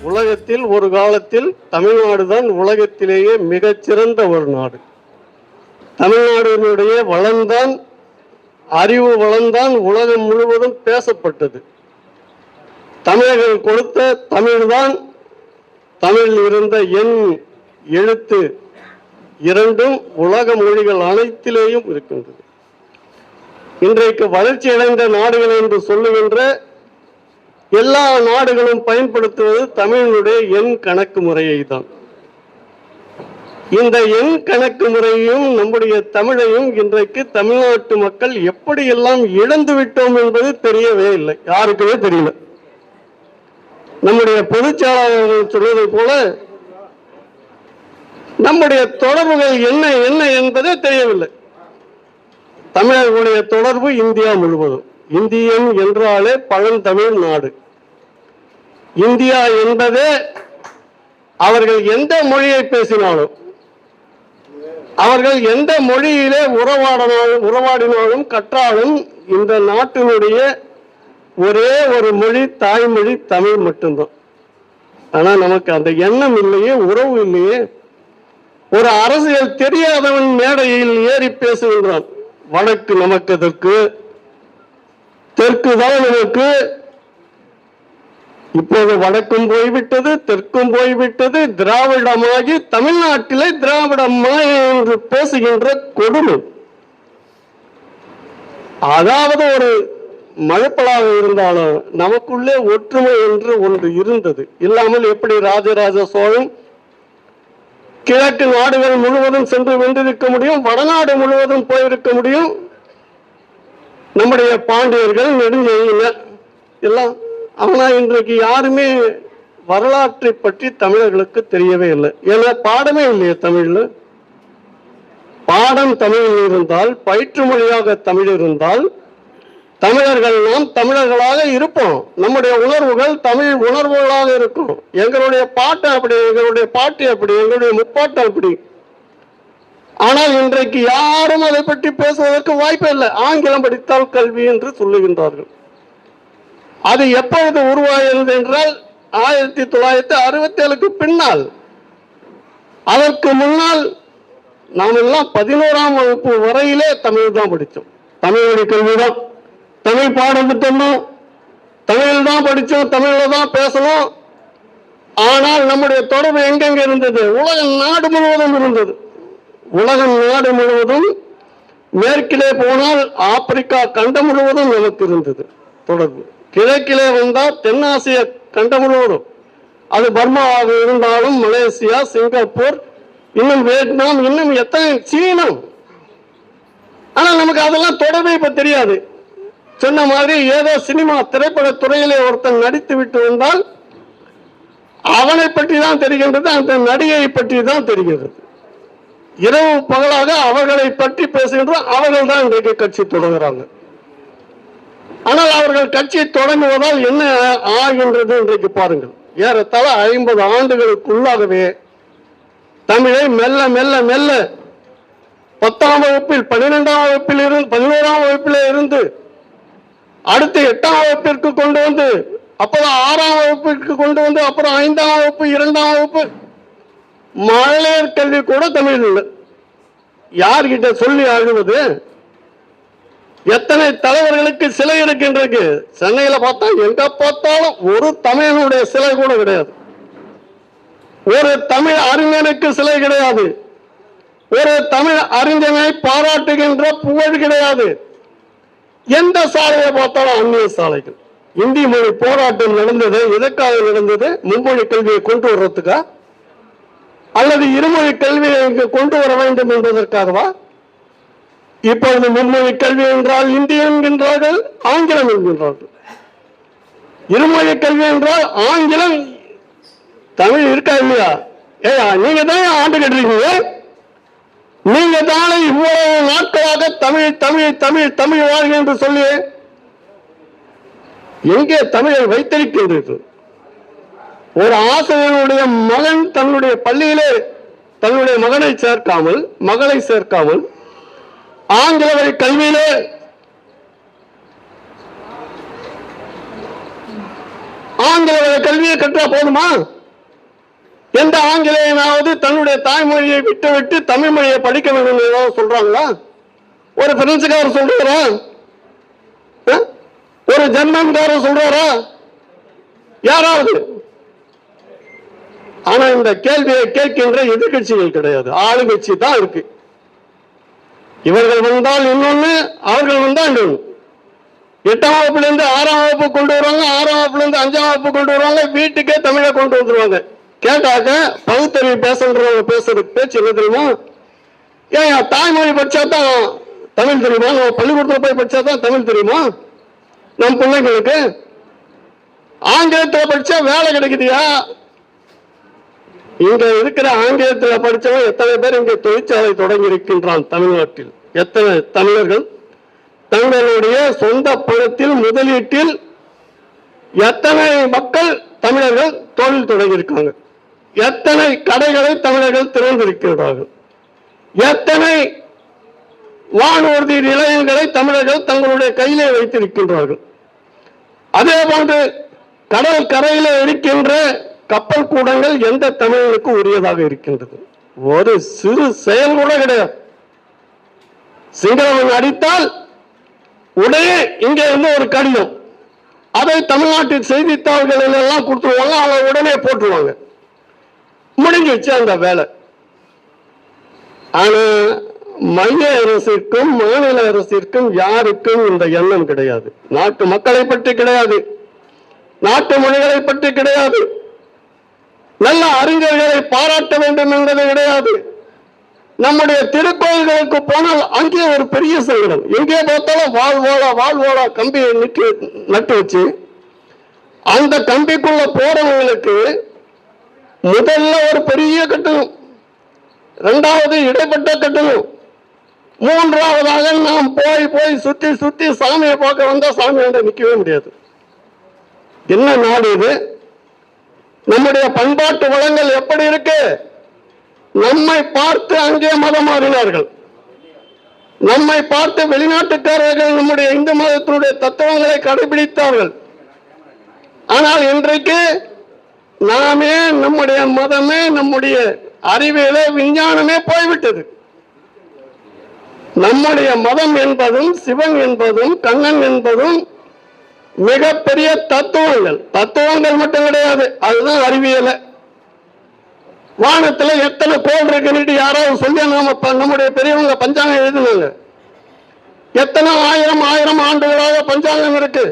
உலகத்தில் ஒரு காலத்தில் தமிழ்நாடு தான் உலகத்திலேயே மிகச்சிறந்த ஒரு நாடு. தமிழ்நாடுடைய வளம்தான், அறிவு வளம்தான் உலகம் முழுவதும் பேசப்பட்டது. தமிழர்கள் கொடுத்த தமிழ்தான், தமிழில் இருந்த எண் எழுத்து இரண்டும் உலக மொழிகள் அனைத்திலேயும் இருக்கின்றது. இன்றைக்கு வளர்ச்சி அடைந்த நாடுகள் என்று சொல்லுகின்ற எல்லா நாடுகளும் பயன்படுத்துவது தமிழினுடைய எண் கணக்கு முறையை தான். இந்த எண் கணக்கு முறையும் நம்முடைய தமிழையும் இன்றைக்கு தமிழ்நாட்டு மக்கள் எப்படியெல்லாம் இழந்து விட்டோம் என்பது தெரியவே இல்லை, யாருக்குமே தெரியல. நம்முடைய பொதுச்செயலாளர்கள் சொல்வதை போல நம்முடைய தொடர்புகள் என்ன என்ன என்பதே தெரியவில்லை. தமிழர்களுடைய தொடர்பு இந்தியா முழுவதும். இந்தியன் என்றாலே பழந்தமிழ் நாடு. இந்தியா என்பதே அவர்கள் எந்த மொழியை பேசினாலும், அவர்கள் எந்த மொழியிலே உறவாடினாலும் கற்றாலும் இந்த நாட்டினுடைய ஒரே ஒரு மொழி தாய்மொழி தமிழ் மட்டும்தான். ஆனா நமக்கு அந்த எண்ணம் இல்லையே, உறவு இல்லையே. ஒரு அரசியல் தெரியாதவன் மேடையில் ஏறி பேசுகின்றான். வடக்கு நமக்கு எதற்கு, தெற்கு தான் நமக்கு. இப்போது வடக்கும் போய்விட்டது, தெற்கும் போய்விட்டது. திராவிடமாகி தமிழ்நாட்டிலே திராவிடமா என்று பேசுகின்ற கொடுமை. அதாவது ஒரு மழப்பலாக இருந்தாலும் நமக்குள்ளே ஒற்றுமை என்று ஒன்று இருந்தது. இல்லாமல் எப்படி ராஜராஜ சோழன் கிழக்கு நாடுகள் முழுவதும் சென்று வென்றிருக்க முடியும், வடநாடு முழுவதும் போயிருக்க முடியும்? நம்முடைய பாண்டியர்கள் நெடுஞ்செழியனர் எல்லாம். ஆனா இன்றைக்கு யாருமே வரலாற்றை பற்றி தமிழர்களுக்கு தெரியவே இல்லை. ஏன்னா பாடமே இல்லையே தமிழ்ல. பாடம் தமிழில் இருந்தால், பயிற்று மொழியாக தமிழ் இருந்தால், தமிழர்கள் நாம் தமிழர்களாக இருப்போம். நம்முடைய உணர்வுகள் தமிழ் உணர்வுகளாக இருக்கும். எங்களுடைய பாட்டு அப்படி, எங்களுடைய பாட்டு அப்படி, எங்களுடைய முப்பாட்டு அப்படி. ஆனால் இன்றைக்கு யாரும் அதை பற்றி பேசுவதற்கு வாய்ப்பே இல்லை. ஆங்கிலம் படித்தால் கல்வி என்று சொல்லுகின்றார்கள். அது எப்பொழுது உருவாகிறது என்றால் 1967க்கு பின்னால். அதற்கு முன்னால் நாம் எல்லாம் 11ஆம் வகுப்பு வரையிலே தமிழ் தான் படித்தோம். தமிழ் வழி கல்விதான், தமிழ் பாடத்திட்டம், தமிழில் தான் படித்தோம், தமிழ்ல தான் பேசணும். ஆனால் நம்முடைய தொடர்பு எங்கெங்க இருந்தது? உலக நாடு முழுவதும் இருந்தது. உலக நாடு முழுவதும், மேற்கிலே போனால் ஆப்பிரிக்கா கண்டம் முழுவதும் நமக்கு இருந்தது தொடர்பு. கிழக்கிலே வந்தால் தென்னாசிய கண்டம் முழுவதும், அது பர்மாவாக இருந்தாலும் மலேசியா, சிங்கப்பூர், இன்னும் வியட்நாம், இன்னும் எத்தனை, சீனம். ஆனால் நமக்கு அதெல்லாம் தொடர்பே இப்ப தெரியாது. சொன்ன மாதிரி ஏதோ சினிமா திரைப்பட துறையிலே ஒருத்தன் நடித்து விட்டு வந்தால் அவனை பற்றி தான் தெரிகின்றது, அந்த நடிகை பற்றி தான் தெரிகிறது. இரவு பகலாக அவர்களை பற்றி பேசுகின்றோம். அவர்கள் தான் இன்றைக்கு கட்சி தொடங்குறாங்க. ஆனால் அவர்கள் கட்சி தொடங்குவதால் என்ன ஆகின்றது இன்றைக்கு பாருங்கள். ஏறத்தாழ 50 ஆண்டுகளுக்குள்ளாகவே தமிழை மெல்ல மெல்ல மெல்ல 10ஆம் வகுப்பில், 12ஆம் வகுப்பில் இருந்து, 11ஆம் வகுப்பிலே இருந்து அடுத்து 8ஆம் வகுப்பிற்கு கொண்டு வந்து, அப்புறம் 6ஆம் வகுப்பிற்கு கொண்டு வந்து, அப்புறம் 5ஆம் வகுப்பு, 2ஆம் வகுப்பு, மழலையர் கல்வி கூட தமிழ் இல்லை. யார்கிட்ட சொல்லி அழுவது? எத்தனை தலைவர்களுக்கு சிலை இருக்கின்றது. சென்னையில பார்த்தா எங்க பார்த்தாலும் ஒரு தமிழனுடைய சிலை கூட கிடையாது. ஒரு தமிழ் அறிஞனுக்கு சிலை கிடையாது. ஒரு தமிழ் அறிஞனை பாராட்டுகின்ற புகழ் கிடையாது. எந்த சாலையை பார்த்தாலும் அந்நிய சாலைகள். இந்தி மொழி போராட்டம் நடந்தது. எதற்காக நடந்தது? மும்மொழி கல்வியை கொண்டு வர்றதுக்கா, அல்லது இருமொழி கல்வியை கொண்டு வர வேண்டும் என்பதற்காகவா? இப்பொழுது மும்மொழி கல்வி என்றால் இந்தி என்கின்றார்கள், ஆங்கிலம் என்கின்றார்கள். இருமொழி கல்வி என்றால் ஆங்கிலம், தமிழ் இருக்கா இல்லையா? நீங்க தான் ஆண்டு கட்டுறீங்க. நீங்க தானே இவ்வளவு நாட்களாக தமிழ் தமிழ் தமிழ் தமிழ் வாழ்க என்று சொல்லி எங்கே தமிழை வைத்திருக்கின்றது? ஒரு ஆசிரியருடைய மகன் தன்னுடைய பள்ளியிலே தன்னுடைய மகனை சேர்க்காமல், மகளை சேர்க்காமல், ஆங்கில வழி கல்வியிலே ஆங்கில ஆங்கில கல்வியை கற்றா போதுமா? எந்த ஆங்கிலேயனாவது தன்னுடைய தாய்மொழியை விட்டு தமிழ் மொழியை படிக்க வேண்டும் ஏதாவது சொல்றாங்களா? ஒரு பிரெஞ்சுக்காரர் சொல்றாரா? ஒரு ஜெர்மன்காரர் சொல்றாரா? யாராவது? ஆனா இந்த கேள்வியை கேட்கின்ற எதிர்கட்சிகள் கிடையாது, ஆளுங்கட்சி தான் இருக்கு. இவர்கள் வந்தால் இன்னொன்னு, அவர்கள் வந்தால் இன்னொன்னு. 8ஆம் வகுப்புல இருந்து 6ஆம் வகுப்பு கொண்டு வருவாங்க, 6ஆம் வகுப்புல இருந்து 5ஆம் வகுப்பு கொண்டு வருவாங்க, வீட்டுக்கே தமிழை கொண்டு வந்துருவாங்க. கேட்டாக்க பகுத்தறிவு பேசுறவங்க பேசுறதுக்கு பேச்சு என்ன தெரியுமா? ஏன் தாய்மொழி படிச்சா தான் தமிழ் தெரியுமா? நம்ம பள்ளிக்கூடத்தில் போய் படிச்சா தான் தமிழ் தெரியுமா? நம் பிள்ளைங்களுக்கு ஆங்கிலத்தில் படிச்சா வேலை கிடைக்குதியா? இங்க இருக்கிற ஆங்கிலத்தில் படிச்சவன் எத்தனை பேர் இங்க தொழிற்சாலை தொடங்கி இருக்கின்றான் தமிழ்நாட்டில்? எத்தனை தமிழர்கள் தங்களுடைய சொந்த பணத்தில் முதலீட்டில் எத்தனை மக்கள் தமிழர்கள் தொழில் தொடங்கியிருக்காங்க? எத்தனை கடைகளை தமிழர்கள் திறந்திருக்கிறார்கள்? எத்தனை வானூர்தி நிலையங்களை தமிழர்கள் தங்களுடைய கையிலே வைத்திருக்கின்றார்கள்? அதே போன்று கடல் கரையில இருக்கின்ற கப்பல் கூடங்கள் எந்த தமிழர்களுக்கு உரியதாக இருக்கின்றது? ஒரு சிறு செயல் கூட கிடையாது. சிங்களவன் அடித்தால் உடனே இங்க இருந்து ஒரு கடிதம், அதை தமிழ்நாட்டின் செய்தித்தாள்களில் எல்லாம் கொடுத்துருவாங்க, அதை உடனே போட்டுருவாங்க, முடிஞ்சிச்சு அந்த வேலை. ஆனா மைய அரசிற்கும் மாநில அரசிற்கும் யாருக்கும் இந்த எண்ணம் கிடையாது. நாட்டு மக்களை பற்றி கிடையாது, நாட்டு மொழிகளை பற்றி கிடையாது, நல்ல அறிஞர்களை பாராட்ட வேண்டும் என்பது கிடையாது. நம்முடைய திருக்கோயில்களுக்கு போனால் அங்கே ஒரு பெரிய சங்கடம், எங்கே பார்த்தாலும் வாழ்வோலா கம்பியை நட்டு வச்சு அந்த கம்பிக்குள்ள போறவங்களுக்கு முதல்ல ஒரு பெரிய கட்டணம், இரண்டாவது இடைப்பட்ட கட்டணம், மூன்றாவதாக நாம் போய் சுத்தி சுத்தி சாமியை பார்க்க வந்தா சாமியாண்ட நிற்கவே முடியாது. என்ன நாடு இது? நம்முடைய பண்பாட்டு வளங்கள் எப்படி இருக்கு? நம்மை பார்த்து அங்கே மதம் மாறினார்கள், நம்மை பார்த்து வெளிநாட்டுக்காரர்கள் நம்முடைய இந்து மதத்தினுடைய தத்துவங்களை கடைபிடித்தார்கள். ஆனால் இன்றைக்கு நாமே, நம்முடைய மதமே, நம்முடைய அறிவியலே, விஞ்ஞானமே போய்விட்டது. நம்முடைய மதம் என்பதும் சிவன் என்பதும் கண்ணன் என்பதும் மிகப்பெரிய தத்துவங்கள் மட்டும் கிடையாது, அதுதான் அறிவியல. வானத்துல எத்தனை கோள் இருக்குன்னு யாராவது சொல்லி நம்முடைய பெரியவங்க பஞ்சாங்கம் எழுதினாங்க. எத்தனை ஆயிரம் ஆண்டுகளாக பஞ்சாங்கம் இருக்கு.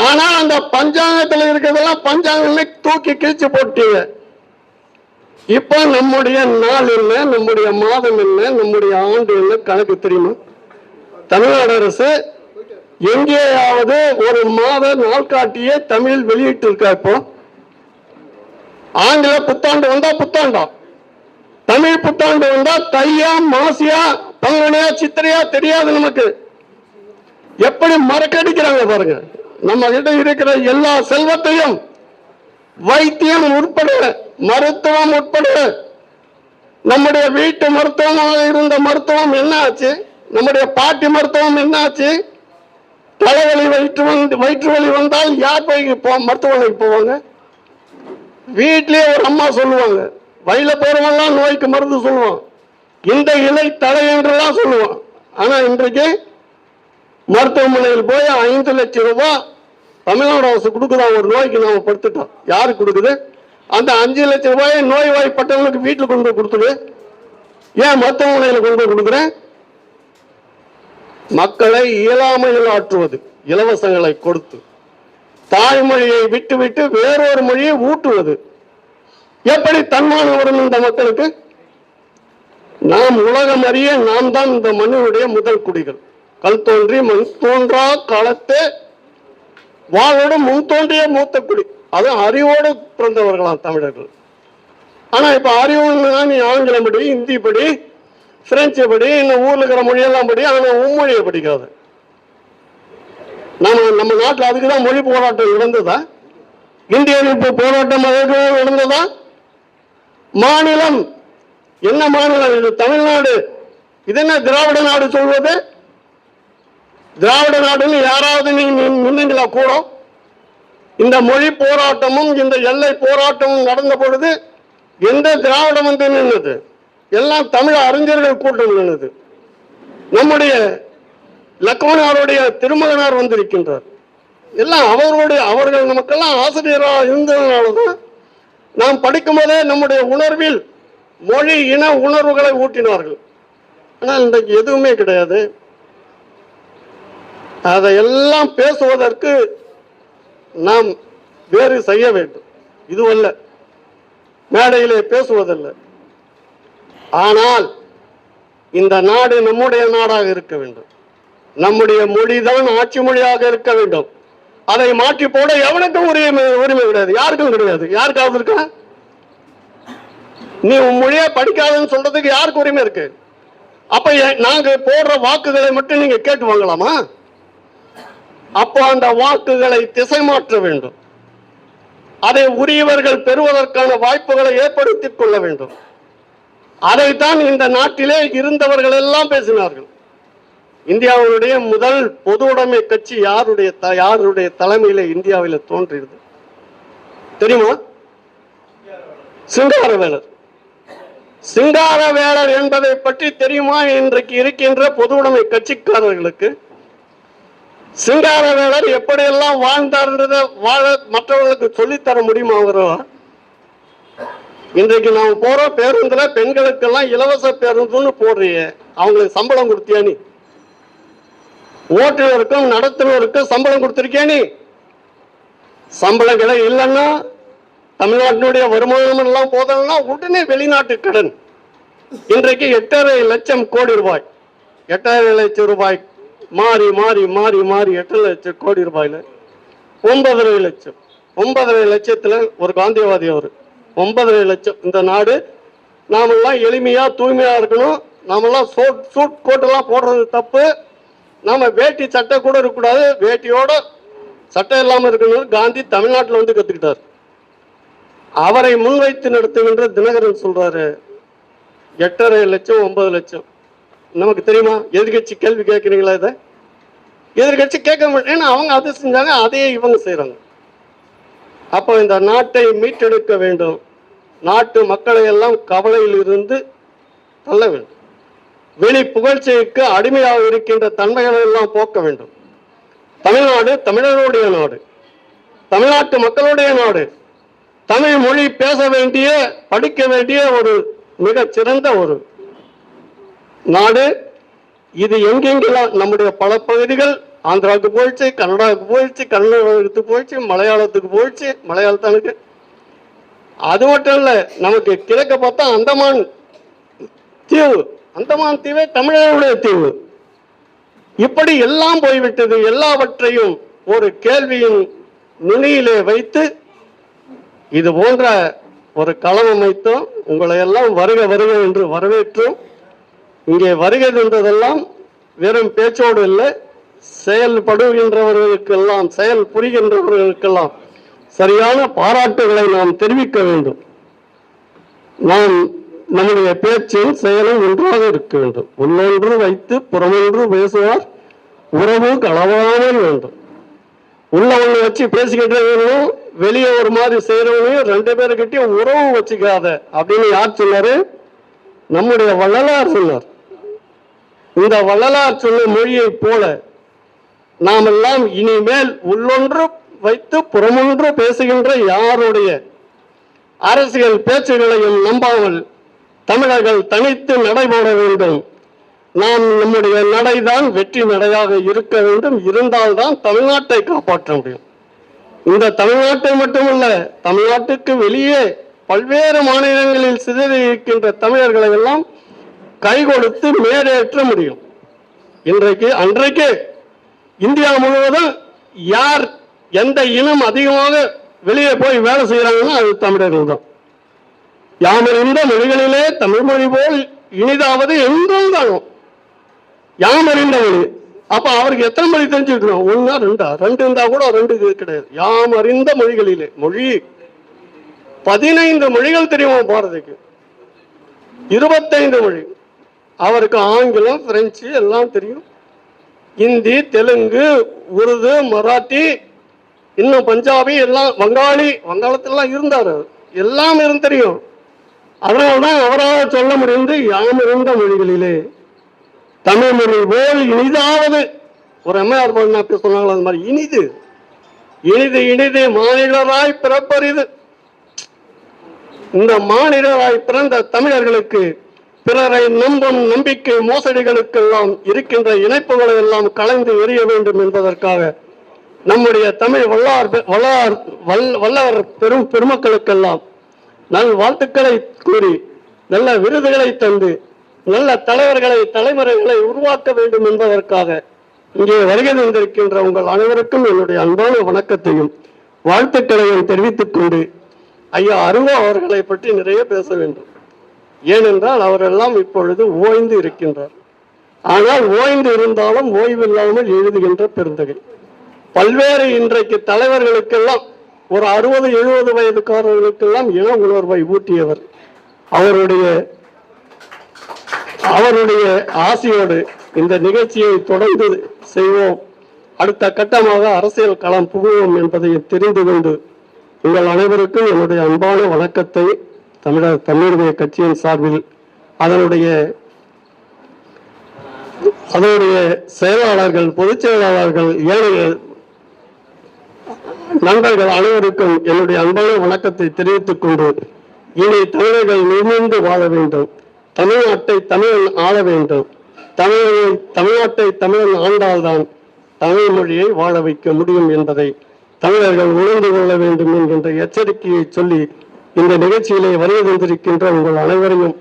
ஆனா அந்த பஞ்சாங்கத்தில் இருக்கிறதெல்லாம் பஞ்சாங்கம் தூக்கி கிழிச்சு போட்டீங்க. இப்ப நம்முடைய நாள் என்ன, நம்முடைய மாதம் என்ன, நம்முடைய ஆண்டு என்ன கணக்கு தெரியுமா? தமிழ்நாடு அரசு எங்கேயாவது ஒரு மாத நாள்காட்டியே தமிழ் வெளியிட்டு இருக்கா? இப்போ ஆங்கில புத்தாண்டு வந்தா புத்தாண்டா, தமிழ் புத்தாண்டு வந்தா தையா, மாசியா, பங்குனியா, சித்திரையா தெரியாது நமக்கு. எப்படி மறக்கடிக்கிறாங்க பாருங்க. நம்ம கிட்ட இருக்கிற எல்லா செல்வத்தையும், வைத்தியம் உட்பட, மருத்துவம் உட்பட, நம்முடைய வீட்டு மருத்துவமாக இருந்த மருத்துவம் என்ன ஆச்சு? நம்முடைய பாட்டி மருத்துவம் என்ன ஆச்சு? தலைவலி, வயிற்று வலி வந்தால் யார் போய் மருத்துவமனைக்கு போவாங்க? வீட்டிலேயே ஒரு அம்மா சொல்லுவாங்க, வயல போறவங்கலாம் நோய்க்கு மருந்து சொல்லுவான், இந்த இலை தலை என்றெல்லாம் சொல்லுவான். ஆனா இன்றைக்கு மருத்துவமனையில் போய் 5 லட்சம் ரூபாய் தமிழ்நாடு அரசு கொடுக்குதான் ஒரு நோய்க்கு. நாம படுத்துட்டோம், யாரு கொடுக்குது? அந்த 5 லட்சம் ரூபாயை நோய்வாய்ப்பட்டவங்களுக்கு வீட்டுல கொண்டு போய் கொடுத்துடு. ஏன் மருத்துவமனையில் கொண்டு போய் கொடுக்குறேன்? மக்களை இயலாமையில் ஆற்றுவது, இலவசங்களை கொடுத்து, தாய்மொழியை விட்டு வேறொரு மொழியை ஊட்டுவது, எப்படி தன்மானம் வரும் இந்த மக்களுக்கு? நாம் உலகம் அறிய நாம் தான் இந்த மண்ணினுடைய முதல் குடிகள். கல் தோன்றி மண் தோன்றா காலத்தே வாழோடு முன் தோன்றிய மூத்த குடி, அது அறிவோடு பிறந்தவர்களாம் தமிழர்கள். ஆனா இப்ப அறிவுன்னா நீ ஆங்கிலம் படி, இந்தி படி, பிரெஞ்சு படி, இன்னும் ஊர்ல இருக்கிற மொழியெல்லாம் படி, ஆனா உம்மொழியை படிக்காது. நம்ம நாட்டில் அதுக்குதான் மொழி போராட்டம் நடந்ததா? இந்திய எதிர்ப்பு போராட்டம் நடந்ததா? மாநிலம் என்ன மாநிலம் இது? தமிழ்நாடு. இது என்ன திராவிட நாடு சொல்வது? திராவிட நாடுன்னு யாராவது நீங்களா கூட? இந்த மொழி போராட்டமும் இந்த எல்லை போராட்டமும் நடந்த பொழுது எந்த திராவிடம் வந்து நின்றது? எல்லாம் தமிழ் அறிஞர்கள் கூட்டம் நின்றது. நம்முடைய லக்மணாருடைய திருமகனார் வந்திருக்கின்றார். எல்லாம் அவர்கள் நமக்கெல்லாம் ஆசிரியராக இருந்ததுனாலதான் நாம் படிக்கும் போதே நம்முடைய உணர்வில் மொழி இன உணர்வுகளை ஊட்டினார்கள். ஆனால் இன்றைக்கு எதுவுமே கிடையாது. அதையெல்லாம் பேசுவதற்கு நாம் வேறு செய்ய வேண்டும். இதுவல்ல, மேடையிலே பேசுவதல்ல. ஆனால் இந்த நாடு நம்முடைய நாடாக இருக்க வேண்டும். நம்முடைய மொழிதான் ஆட்சி மொழியாக இருக்க வேண்டும். அதை மாற்றி போட எவனுக்கும் உரிமை கிடையாது, யாருக்கும் கிடையாது. யாருக்காவது இருக்கா? நீ உன் மொழியை படிக்காதுன்னு சொல்றதுக்கு யாருக்கு உரிமை இருக்கு? அப்ப நாங்க போடுற வாக்குகளை மட்டும் நீங்க கேட்டு வாங்கலாமா? அப்போ அந்த வாக்குகளை திசை மாற்ற வேண்டும். அதை உரியவர்கள் பெறுவதற்கான வாய்ப்புகளை ஏற்படுத்திக் கொள்ள வேண்டும். அதைத்தான் இந்த நாட்டிலே இருந்தவர்கள் எல்லாம் பேசினார்கள். இந்தியாவுடைய முதல் பொது உடைமை கட்சி யாருடைய தலைமையில இந்தியாவில் தோன்றியது தெரியுமா? சிங்காரவேலர். சிங்காரவேலர் என்பதை பற்றி தெரியுமா இன்றைக்கு இருக்கின்ற பொது உடைமை கட்சிக்காரர்களுக்கு? சிங்காரவேலர் எப்படியெல்லாம் வாழ்ந்தார்ன்றதை மற்றவர்களுக்கு சொல்லித்தர முடியுமா? இன்றைக்கு நாம் போற பேருந்துல பெண்களுக்கெல்லாம் இலவச பேருந்துன்னு போடுறீங்க, அவங்களுக்கு சம்பளம் கொடுத்தியா? நீ ஓட்டுநருக்கும் நடத்துனருக்கும் சம்பளம் கொடுத்திருக்கியா? நீ சம்பளங்களை இல்லைன்னா தமிழ்நாட்டினுடைய வருமானம் எல்லாம் போதல்னா உடனே வெளிநாட்டு கடன். இன்றைக்கு 8.5 லட்சம் கோடி ரூபாய், 8.5 லட்சம் ரூபாய் மாறி மாறி மாறி மாறி 8 லட்சம் கோடி ரூபாயில 9.5 லட்சம். 9.5 லட்சத்துல ஒரு காந்தியவாதி அவர் 9.5 லட்சம். இந்த நாடு நாமெல்லாம் எளிமையா தூய்மையா இருக்கணும். நாமெல்லாம் சூட் கோட்டெல்லாம் போடுறது தப்பு. நாம வேட்டி சட்டை கூட இருக்கக்கூடாது, வேட்டியோட சட்டை இல்லாம இருக்கணும். காந்தி தமிழ்நாட்டில் வந்து கத்துக்கிட்டார். அவரை முன்வைத்து நடத்துகின்ற தினகரன் சொல்றாரு 8.5 லட்சம் 9 லட்சம். நமக்கு தெரியுமா? எதிர்கட்சி கேள்வி கேட்கிறீங்களா? இதை எதிர்கட்சி கேட்க மாட்டேன். ஏன்னா அவங்க அதை செஞ்சாங்க, அதையே இவங்க செய்யறாங்க. அப்போ இந்த நாட்டை மீட்டெடுக்க வேண்டும். நாட்டு மக்களை எல்லாம் கவலையில் இருந்து தள்ள வேண்டும். வெளி புகழ்ச்சிக்கு அடிமையாக இருக்கின்ற தன்மைகளை எல்லாம் போக்க வேண்டும். தமிழ்நாடு தமிழர்களுடைய நாடு, தமிழ்நாட்டு மக்களுடைய நாடு. தமிழ் மொழி பேச வேண்டிய, படிக்க வேண்டிய ஒரு மிக சிறந்த ஒரு நாடு இது. எங்கெங்கெல்லாம் நம்முடைய பல பகுதிகள் ஆந்திராவுக்கு போயிடுச்சு, கன்னடாவுக்கு போயிடுச்சு, கர்நாடகத்துக்கு போயிடுச்சு, மலையாளத்துக்கு போயிடுச்சு, மலையாளத்தானுக்கு. அது மட்டும் இல்ல, நமக்கு கிழக்க பார்த்தா அந்தமான் தீவு, அந்தமான் தீவே தமிழர்களுடைய தீவு. இப்படி எல்லாம் போய்விட்டது. எல்லாவற்றையும் ஒரு கேள்வியின் நுனியிலே வைத்து இது போன்ற ஒரு களம் அமைத்தோம். உங்களை எல்லாம் வருக வருக என்று வரவேற்றோம். இங்கே வருகை என்றதெல்லாம் வெறும் பேச்சோடு இல்லை, செயல்படுகின்றவர்களுக்கெல்லாம், செயல் புரிகின்றவர்களுக்கெல்லாம் சரியான பாராட்டுகளை நாம் தெரிவிக்க வேண்டும். நாம் நம்முடைய பேச்சும் செயலும் ஒன்றாக இருக்க வேண்டும். உள்ளொன்று வைத்து புறமொன்று பேசுவார், உறவு களவாமல் வேண்டும். உள்ள ஒண்ணு வச்சு பேசிக்கிட்டே இருக்கணும், வெளியே ஒரு மாதிரி செய்யறவனையும் 2 பேருக்கிட்டையும் உறவு வச்சுக்காத அப்படின்னு யார் சொன்னாரு? நம்முடைய வள்ளலார் சொன்னார். இந்த வள்ளலார் சொன்ன மொழியை போல நாமெல்லாம் இனிமேல் உள்ளொன்று வைத்து புறமொன்று பேசுகின்ற யாருடைய அரசியல் பேச்சுகளையும் நம்பாமல் தமிழர்கள் தனித்து நடைபோட வேண்டும். நாம் நம்முடைய நடைதான் வெற்றி நடையாக இருக்க வேண்டும். இருந்தால்தான் தமிழ்நாட்டை காப்பாற்ற முடியும். இந்த தமிழ்நாட்டை மட்டுமல்ல, தமிழ்நாட்டுக்கு வெளியே பல்வேறு மாநிலங்களில் சிதறி இருக்கின்ற தமிழர்களை எல்லாம் கை கொடுத்து மேலேற்ற முடியும். அன்றைக்கு இந்தியா முழுவதும் யார் எந்த இனம் அதிகமாக வெளியே போய் வேலை செய்யறாங்கன்னா அது தமிழர்கள் தான். யாமறிந்த மொழிகளிலே தமிழ் மொழி போல் இனிதாவது எங்கும் காணும். யாமறிந்த மொழி. அப்ப அவருக்கு எத்தனை மொழி தெரிஞ்சுக்கணும்? 1 2 2 இருந்தா கூட 2 கிடையாது. யாமறிந்த மொழிகளிலே மொழி 15 மொழிகள் தெரியுமா பாரதிக்கு? 25 மொழி. அவருக்கு ஆங்கிலம், பிரெஞ்சு எல்லாம் தெரியும். ஹிந்தி, தெலுங்கு, உருது, மராத்தி இன்னும் பஞ்சாபி எல்லாம் வங்காளி, வங்காளத்திலாம் இருந்தார், எல்லாம் தெரியும். அதனால்தான் அவராக சொல்ல முடிந்து யாம் இருந்த மொழிகளிலே தமிழ் மொழி போல் இனிதாவது ஒரு எம்ஆர் சொன்னாங்க. அந்த மாதிரி இனிது இனிது இனிது மாநிலராய் பிறப்பரிது. இந்த மாநிலராய் பிறந்த தமிழர்களுக்கு பிறரை நம்பும் நம்பிக்கை மோசடிகளுக்கெல்லாம் இருக்கின்ற இணைப்புகளை எல்லாம் கலைந்து எறிய வேண்டும் என்பதற்காக நம்முடைய தமிழ் வல்லவர் பெருமக்களுக்கெல்லாம் நல் வாழ்த்துக்களை கூறி நல்ல விருதுகளை தந்து நல்ல தலைமுறைகளை உருவாக்க வேண்டும் என்பதற்காக இங்கே வருகை தந்திருக்கின்ற உங்கள் அனைவருக்கும் என்னுடைய அன்பான வணக்கத்தையும் வாழ்த்துக்களையும் தெரிவித்துக் கொண்டு ஐயா அருவா அவர்களை பற்றி நிறைய பேச வேண்டும். ஏனென்றால் அவரெல்லாம் இப்பொழுது ஓய்ந்து இருக்கின்றார். ஆனால் ஓய்ந்து இருந்தாலும் ஓய்வில்லாமல் எழுதுகின்ற பெருந்தகை. பல்வேறு இன்றைக்கு தலைவர்களுக்கெல்லாம் ஒரு 60-70 வயதுக்காரர்களுக்கெல்லாம் இன உணர்வை ஊட்டியவர். அவருடைய ஆசையோடு இந்த நிகழ்ச்சியை தொடர்ந்து செய்வோம். அடுத்த கட்டமாக அரசியல் களம் புகுவோம் என்பதை தெரிந்து கொண்டு உங்கள் அனைவருக்கும் என்னுடைய அன்பான வணக்கத்தை தமிழர் தன்னுரிமை கட்சியின் சார்பில் அதனுடைய செயலாளர்கள், பொதுச் செயலாளர்கள், ஏனைய நண்பர்கள் அனைவருக்கும் என்னுடைய அன்பான வணக்கத்தை தெரிவித்துக் கொண்டு இனி தமிழர்கள் நிமிர்ந்து வாழ வேண்டும். தமிழ்நாட்டை தமிழன் ஆள வேண்டும். தமிழ்நாட்டை தமிழன் ஆண்டால்தான் தமிழ் மொழியை வாழ வைக்க முடியும் என்பதை தமிழர்கள் உணர்ந்து கொள்ள வேண்டும் என்கின்ற எச்சரிக்கையை சொல்லி இந்த நிகழ்ச்சியிலே வருகை தந்திருக்கின்ற உங்கள் அனைவரையும்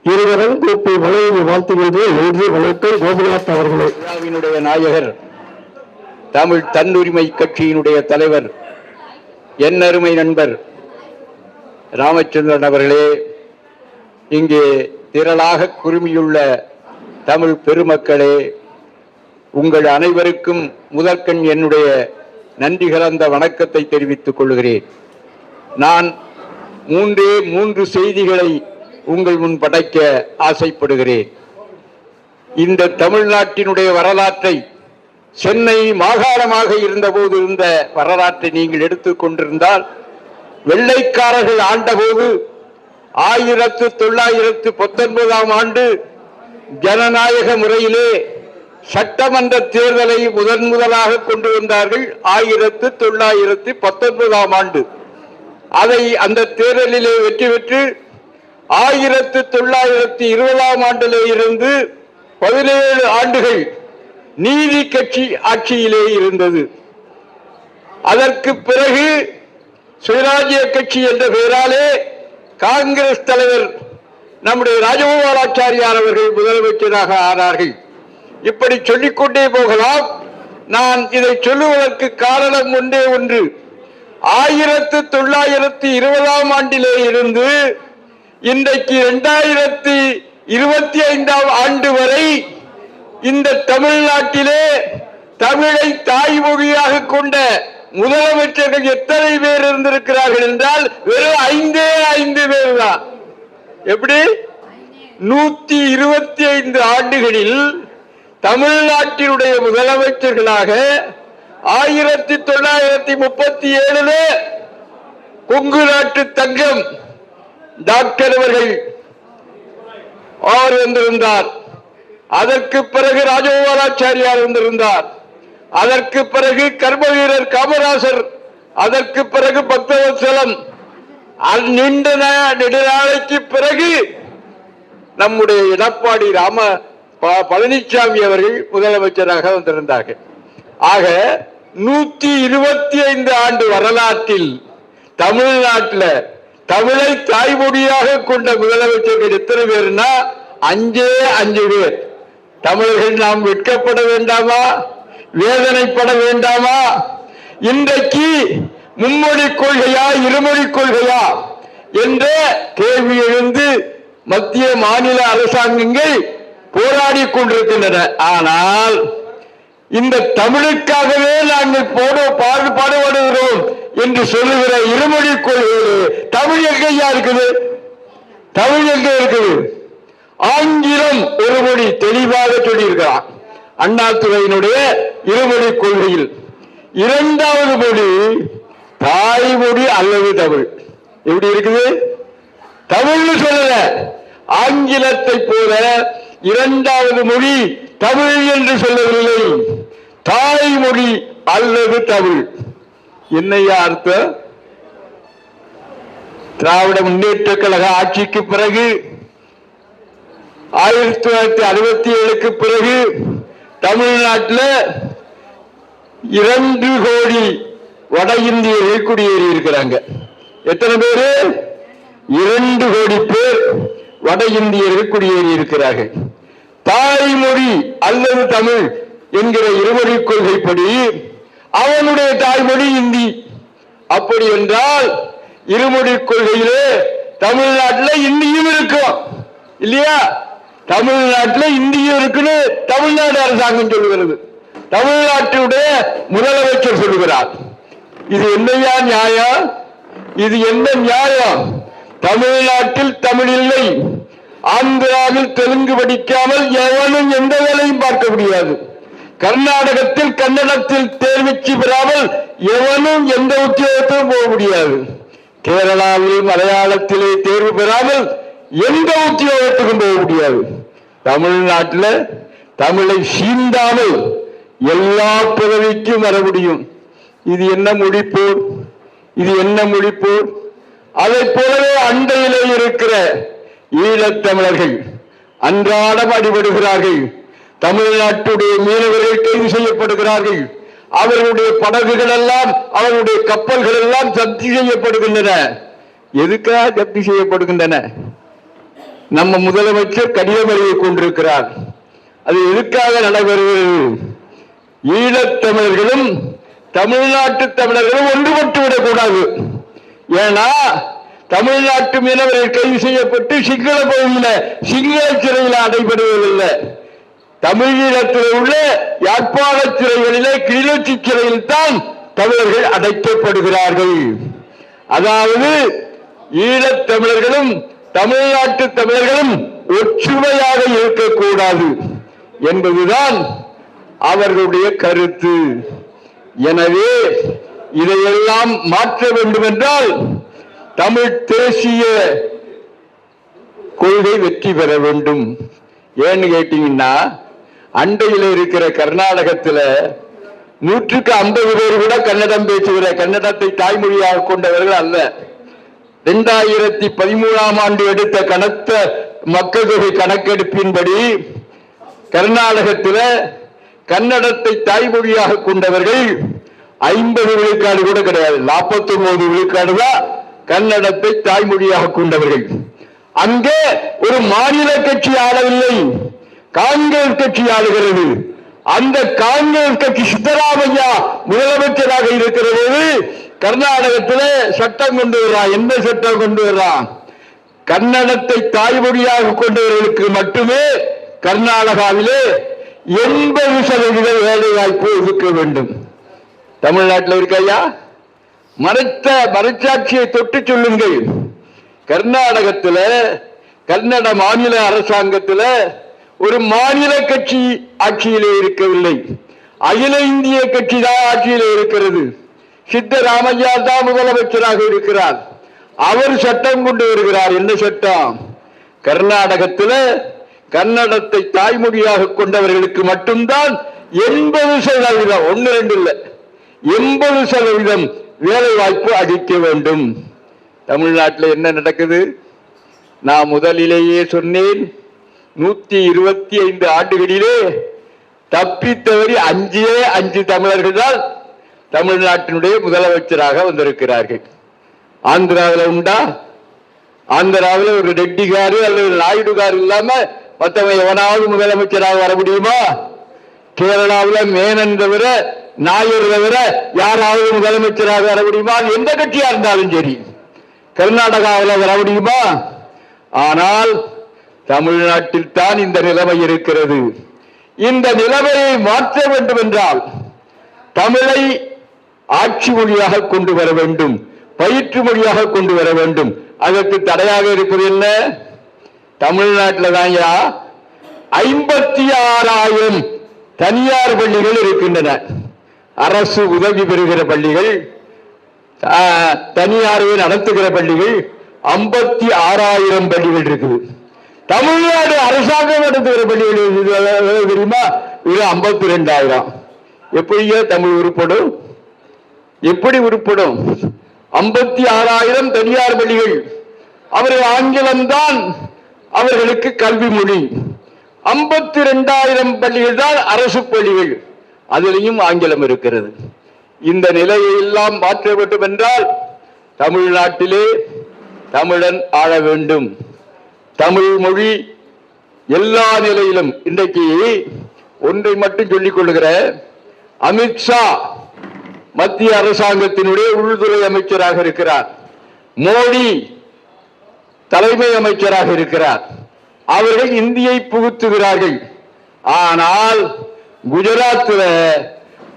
இருவரும் கூப்பி வழங்கி வாழ்த்துகின்றேன். நன்றி, வணக்கம். கோபிநாத் அவர்களே. நாயகர், தமிழ் தன்னுரிமை கட்சியினுடைய தலைவர், என் அருமை நண்பர் ராமச்சந்திரன் அவர்களே, இங்கே திரளாக குழுமியுள்ள தமிழ் பெருமக்களே, உங்கள் அனைவருக்கும் முதற்கண் என்னுடைய நன்றி கலந்த வணக்கத்தை தெரிவித்துக் கொள்கிறேன். நான் மூன்று செய்திகளை உங்கள் முன் படைக்க ஆசைப்படுகிறேன். இந்த தமிழ்நாட்டினுடைய வரலாற்றை, சென்னை மாகாணமாக இருந்தபோது இருந்த வரலாற்றை நீங்கள் எடுத்துக் கொண்டிருந்தால், வெள்ளைக்காரர்கள் ஆண்டபோது 1919 ஆண்டு ஜனநாயக முறையிலே சட்டமன்ற தேர்தலை முதலாக கொண்டு வந்தார்கள். 1919 ஆண்டு அதை அந்த தேர்தலிலே வெற்றி பெற்று 1920 ஆண்டிலே இருந்து 17 ஆண்டுகள் நீதி கட்சி ஆட்சியிலே இருந்தது. அதற்கு பிறகு சுயராஜ்ய கட்சி என்ற பெயராலே காங்கிரஸ் தலைவர் நம்முடைய ராஜகோபாலாச்சாரியார் அவர்கள் முதலமைச்சராக ஆனார்கள். இப்படி சொல்லிக்கொண்டே போகலாம். நான் இதை சொல்லுவதற்கு காரணம் ஒன்று. 1920 ஆண்டிலே இருந்து இன்றைக்கு 2025 ஆண்டு வரை இந்த தமிழ்நாட்டிலே தமிழை தாய்மொழியாக கொண்ட முதலமைச்சர்கள் எத்தனை பேர் இருந்திருக்கிறார்கள் என்றால் வெறும் 5 பேர் தான். எப்படி? 125 ஆண்டுகளில் தமிழ்நாட்டினுடைய முதலமைச்சர்களாக 1937 கொங்கு நாட்டு தங்கம் டாக்டர் அவர்கள் வந்திருந்தார். அதற்கு பிறகு ராஜகோபாலாச்சாரியார் வந்திருந்தார். அதற்கு பிறகு கர்ம வீரர் காமராசர், அதற்கு பிறகு பக்தவத்சலம், நீண்ட நெடுநாளைக்கு பிறகு நம்முடைய எடப்பாடி பழனிசாமி அவர்கள் முதலமைச்சராக வந்திருந்தார்கள். ஆக 125 ஆண்டு வரலாற்றில் தமிழ்நாட்டில் தமிழை தாய்மொழியாக கொண்ட முதலமைச்சர்கள் எத்தனை பேர்னா 5 பேர். தமிழர்கள் நாம் வெட்கப்பட வேண்டாமா? வேதனைப்பட வேண்டாமா? இன்றைக்கு மும்மொழி கொள்கையா இருமொழி கொள்கையா என்ற கேள்வி எழுந்து மத்திய மாநில அரசாங்கங்கள் போராடி கொண்டிருக்கின்றன. ஆனால் இந்த தமிழுக்காகவே நாங்கள் பாடுபடுகிறோம் என்று சொல்லுகிற இருமொழி கொள்கையிலே தமிழ் எங்கேயா இருக்குது? தமிழ் எங்க இருக்குது? ஆங்கிலம் ஒரு மொழி தெளிவாக சொல்லியிருக்கிறார் அண்ணாதுரையினுடைய இருமொழி கொள்கையில். இரண்டாவது மொழி தாய்மொழி அல்லது தமிழ். எப்படி இருக்குது? தமிழ்னு சொல்லல, ஆங்கிலத்தை போல இரண்டாவது மொழி தமிழ் என்று சொல்லவில்லை, தாய்மொழி அல்லது தமிழ். என்னையா அர்த்தம்? திராவிட முன்னேற்ற கழக ஆட்சிக்கு பிறகு 1967க்கு பிறகு தமிழ்நாட்டில் 2 கோடி வட இந்தியர்கள் குடியேறி இருக்கிறாங்க. எத்தனை பேரு? 2 கோடி பேர் வட இந்தியர்கள் குடியேறி இருக்கிறார்கள். தாய்மொழி அல்லது தமிழ் என்கிற இருமொழி கொள்கைப்படி அவனுடைய தாய்மொழி இந்தி. அப்படி என்றால் இருமொழி கொள்கையிலே தமிழ்நாட்டில் இந்தியும் இருக்கும் இல்லையா? தமிழ்நாட்டில் இந்தியும் இருக்குன்னு தமிழ்நாடு அரசாங்கம் சொல்லுகிறது, தமிழ்நாட்டுடைய முதலமைச்சர் சொல்லுகிறார். இது என்னையா நியாயம்? இது என்ன நியாயம்? தமிழ்நாட்டில் தமிழ் இல்லை, ஆந்திராவில் தெலுங்கு படிக்காமல் எவனும் எந்த வேலையும் பார்க்க முடியாது. கர்நாடகத்தில் கன்னடத்தில் தேர்ச்சி பெறாமல் எவனும் எந்த உத்தியோகத்திலும் போக முடியாது. கேரளாவில் மலையாளத்திலே தேர்வு பெறாமல் எந்த உத்தியோகத்துக்கும் போக முடியாது. தமிழ்நாட்டில் தமிழை சீண்டாமல் எல்லா பதவிக்கும் வர முடியும். இது என்ன மொழிப்போர்? இது என்ன மொழிப்போர்? அதை போலவே அண்டையிலே இருக்கிற ஈழத்தமிழர்கள் அன்றாடம் அடிபடுகிறார்கள். தமிழ்நாட்டுடைய மீனவர்கள் கைது செய்யப்படுகிறார்கள். அவர்களுடைய படகுகள் எல்லாம், அவர்களுடைய கப்பல்கள் எல்லாம் ஜப்தி செய்யப்படுகின்றன. எதுக்காக ஜப்தி செய்யப்படுகின்றன? நம்ம முதலமைச்சர் கடிதம் எழுதி கொண்டிருக்கிறார். அது எதுக்காக நடைபெறுகிறது? ஈழத்தமிழர்களும் தமிழ்நாட்டு தமிழர்களும் ஒன்றுபட்டு விடக்கூடாது. ஏன்னா தமிழ்நாட்டு மீனவர்கள் கைது செய்யப்பட்டு சிங்கள பகுதியில் சிங்கள சிறையில் அடைபடுவதில்லை. தமிழீழத்தில் உள்ள யாழ்ப்பாண சிறைகளிலே கிளிநொச்சி சிறையில் தான் தமிழர்கள் அடைக்கப்படுகிறார்கள். அதாவது ஈழத்தமிழர்களும் தமிழ்நாட்டு தமிழர்களும் ஒற்றுமையாக இருக்கக்கூடாது என்பதுதான் அவர்களுடைய கருத்து. எனவே இதையெல்லாம் மாற்ற வேண்டும் என்றால் தமிழ் தேசிய கொள்கை வெற்றி பெற வேண்டும். ஏன்னு கேட்டீங்கன்னா, அண்டையில் இருக்கிற கர்நாடகத்தில் 150 பேர் கூட கன்னடம் பேசுகிற, கன்னடத்தை தாய்மொழியாக கொண்டவர்கள் அல்ல. 2013ஆம் ஆண்டு எடுத்த கனத்த மக்கள் தொகை கணக்கெடுப்பின்படி கர்நாடகத்தில் கன்னடத்தை தாய்மொழியாக கொண்டவர்கள் 50 விழுக்காடு கூட கிடையாது, 49 விழுக்காடு தான் கன்னடத்தை தாய்மொழியாக கொண்டவர்கள். அங்கே ஒரு மாநில கட்சி ஆளவில்லை, காங்கிரஸ் கட்சி ஆளுகிறது. அந்த காங்கிரஸ் கட்சி சித்தராமையா முதலமைச்சராக இருக்கிற போது கர்நாடகத்தில் சட்டம் கொண்டு வர்றான். என்ன சட்டம் கொண்டு வர்றான்? கன்னடத்தை தாய்மொழியாக கொண்டவர்களுக்கு மட்டுமே கர்நாடகாவிலே 80% வேலை வாய்ப்பு ஒதுக்க வேண்டும். தமிழ்நாட்டில் இருக்கையா? மறைச்சாட்சியை தொட்டு சொல்லுங்கள். கர்நாடகத்தில் கன்னட மாநில அரசாங்கத்தில் ஒரு மாநில கட்சி ஆட்சியிலே இருக்கவில்லை, அகில இந்திய கட்சி தான் ஆட்சியிலே இருக்கிறது. சித்தராமையா தான் முதலமைச்சராக இருக்கிறார். அவர் சட்டம் கொண்டு வருகிறார். என்ன சட்டம்? கர்நாடகத்தில் கன்னடத்தை தாய்மொழியாக கொண்டவர்களுக்கு மட்டும்தான் 80%, 1-2 இல்லை, 80% வேலை வாய்ப்பு அளிக்க வேண்டும். தமிழ்நாட்டில் என்ன நடக்குது? நான் முதலிலேயே சொன்னேன், 125 ஆண்டுகளிலே தப்பித்தவரி 5 தமிழர்கள் தான் தமிழ்நாட்டினுடைய முதலமைச்சராக வந்திருக்கிறார்கள். ஆந்திராவில் உண்டா? ஆந்திராவில் ஒரு ரெட்டிகாரு அல்லது நாயுடுகாரு இல்லாம மற்றவங்க எவனாவது முதலமைச்சராக வர முடியுமா? கேரளாவில் மேனன் தவிர, நாயர் தவிர யாராவது முதலமைச்சராக வர முடியுமா? எந்த கட்சியா இருந்தாலும் சரி. கர்நாடகாவில் வர முடியுமா? ஆனால் தமிழ்நாட்டில் தான் இந்த நிலைமை இருக்கிறது. இந்த நிலைமையை மாற்ற வேண்டும் என்றால் தமிழை ஆட்சி மொழியாக கொண்டு வர வேண்டும், பயிற்று மொழியாக கொண்டு வர வேண்டும். அதற்கு தடையாக இருப்பது என்ன? தமிழ்நாட்டில் தான் 56,000 தனியார் பள்ளிகள் இருக்கின்றன. அரசு உதவி பெறுகிற பள்ளிகள், தனியாரே நடத்துகிற பள்ளிகள் 56,000 பள்ளிகள் இருக்குது. தமிழ்நாடு அரசாங்கம் நடத்துகிற பள்ளிகள் தெரியுமா? இது 52,000. எப்படியே தமிழ் உருப்படும்? எப்படி உருப்படும்? 56,000 தனியார் பள்ளிகள். அவர்கள் ஆங்கிலம்தான் அவர்களுக்கு கல்வி மொழி. 52,000 பள்ளிகள் தான் அரசு பள்ளிகள், அதிலையும் ஆங்கிலம் இருக்கிறது. இந்த நிலையை எல்லாம் மாற்ற வேண்டும் என்றால் தமிழ்நாட்டிலே தமிழன் ஆள வேண்டும். தமிழ் மொழி எல்லா நிலையிலும். இன்றைக்கு ஒன்றை மட்டும் சொல்லிக் கொள்ளுகிற அமித்ஷா மத்திய அரசாங்கத்தினுடைய உள்துறை அமைச்சராக இருக்கிறார். மோடி தலைமை அமைச்சராக இருக்கிறார். அவர்கள் இந்தியை புகுத்துகிறார்கள். ஆனால் குஜராத்தில்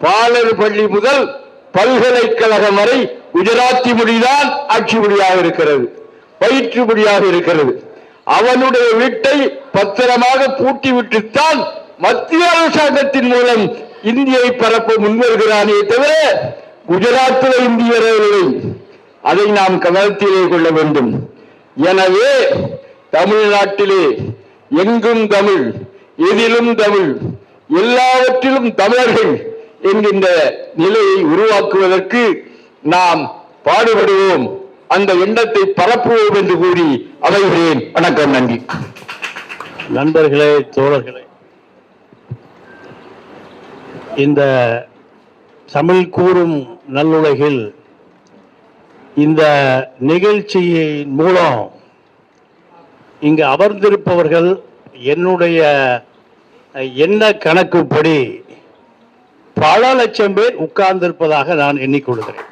பாலர் பள்ளி முதல் பல்கலைக்கழகம் வரை குஜராத்தி மொழிதான் ஆட்சி மொழியாக இருக்கிறது, பயிற்று மொழியாக இருக்கிறது. அவனுடைய வீட்டை பத்திரமாக பூட்டி விட்டுத்தான் மத்திய அரசாங்கத்தின் மூலம் இந்தியை பரப்ப முன்வருகிறானே தவிர குஜராத்தில் இந்தியர்கள். அதை நாம் கவனத்திலே கொள்ள வேண்டும். எனவே தமிழ்நாட்டிலே எங்கும் தமிழ், எதிலும் தமிழ், எல்லாவற்றிலும் தமிழர்கள் என்கின்ற நிலையை உருவாக்குவதற்கு நாம் பாடுபடுவோம். அந்த எண்ணத்தை பரப்புவோம் என்று கூறி அமைகிறேன். வணக்கம், நன்றி. நண்பர்களே, தோழர்களே, இந்த தமிழ் கூறும் நல்லுலகில் இந்த நிகழ்ச்சியின் மூலம் இங்கு அமர்ந்திருப்பவர்கள் என்னுடைய எண்ண கணக்குப்படி பல லட்சம் பேர் உட்கார்ந்திருப்பதாக நான் எண்ணிக்கொள்கிறேன்.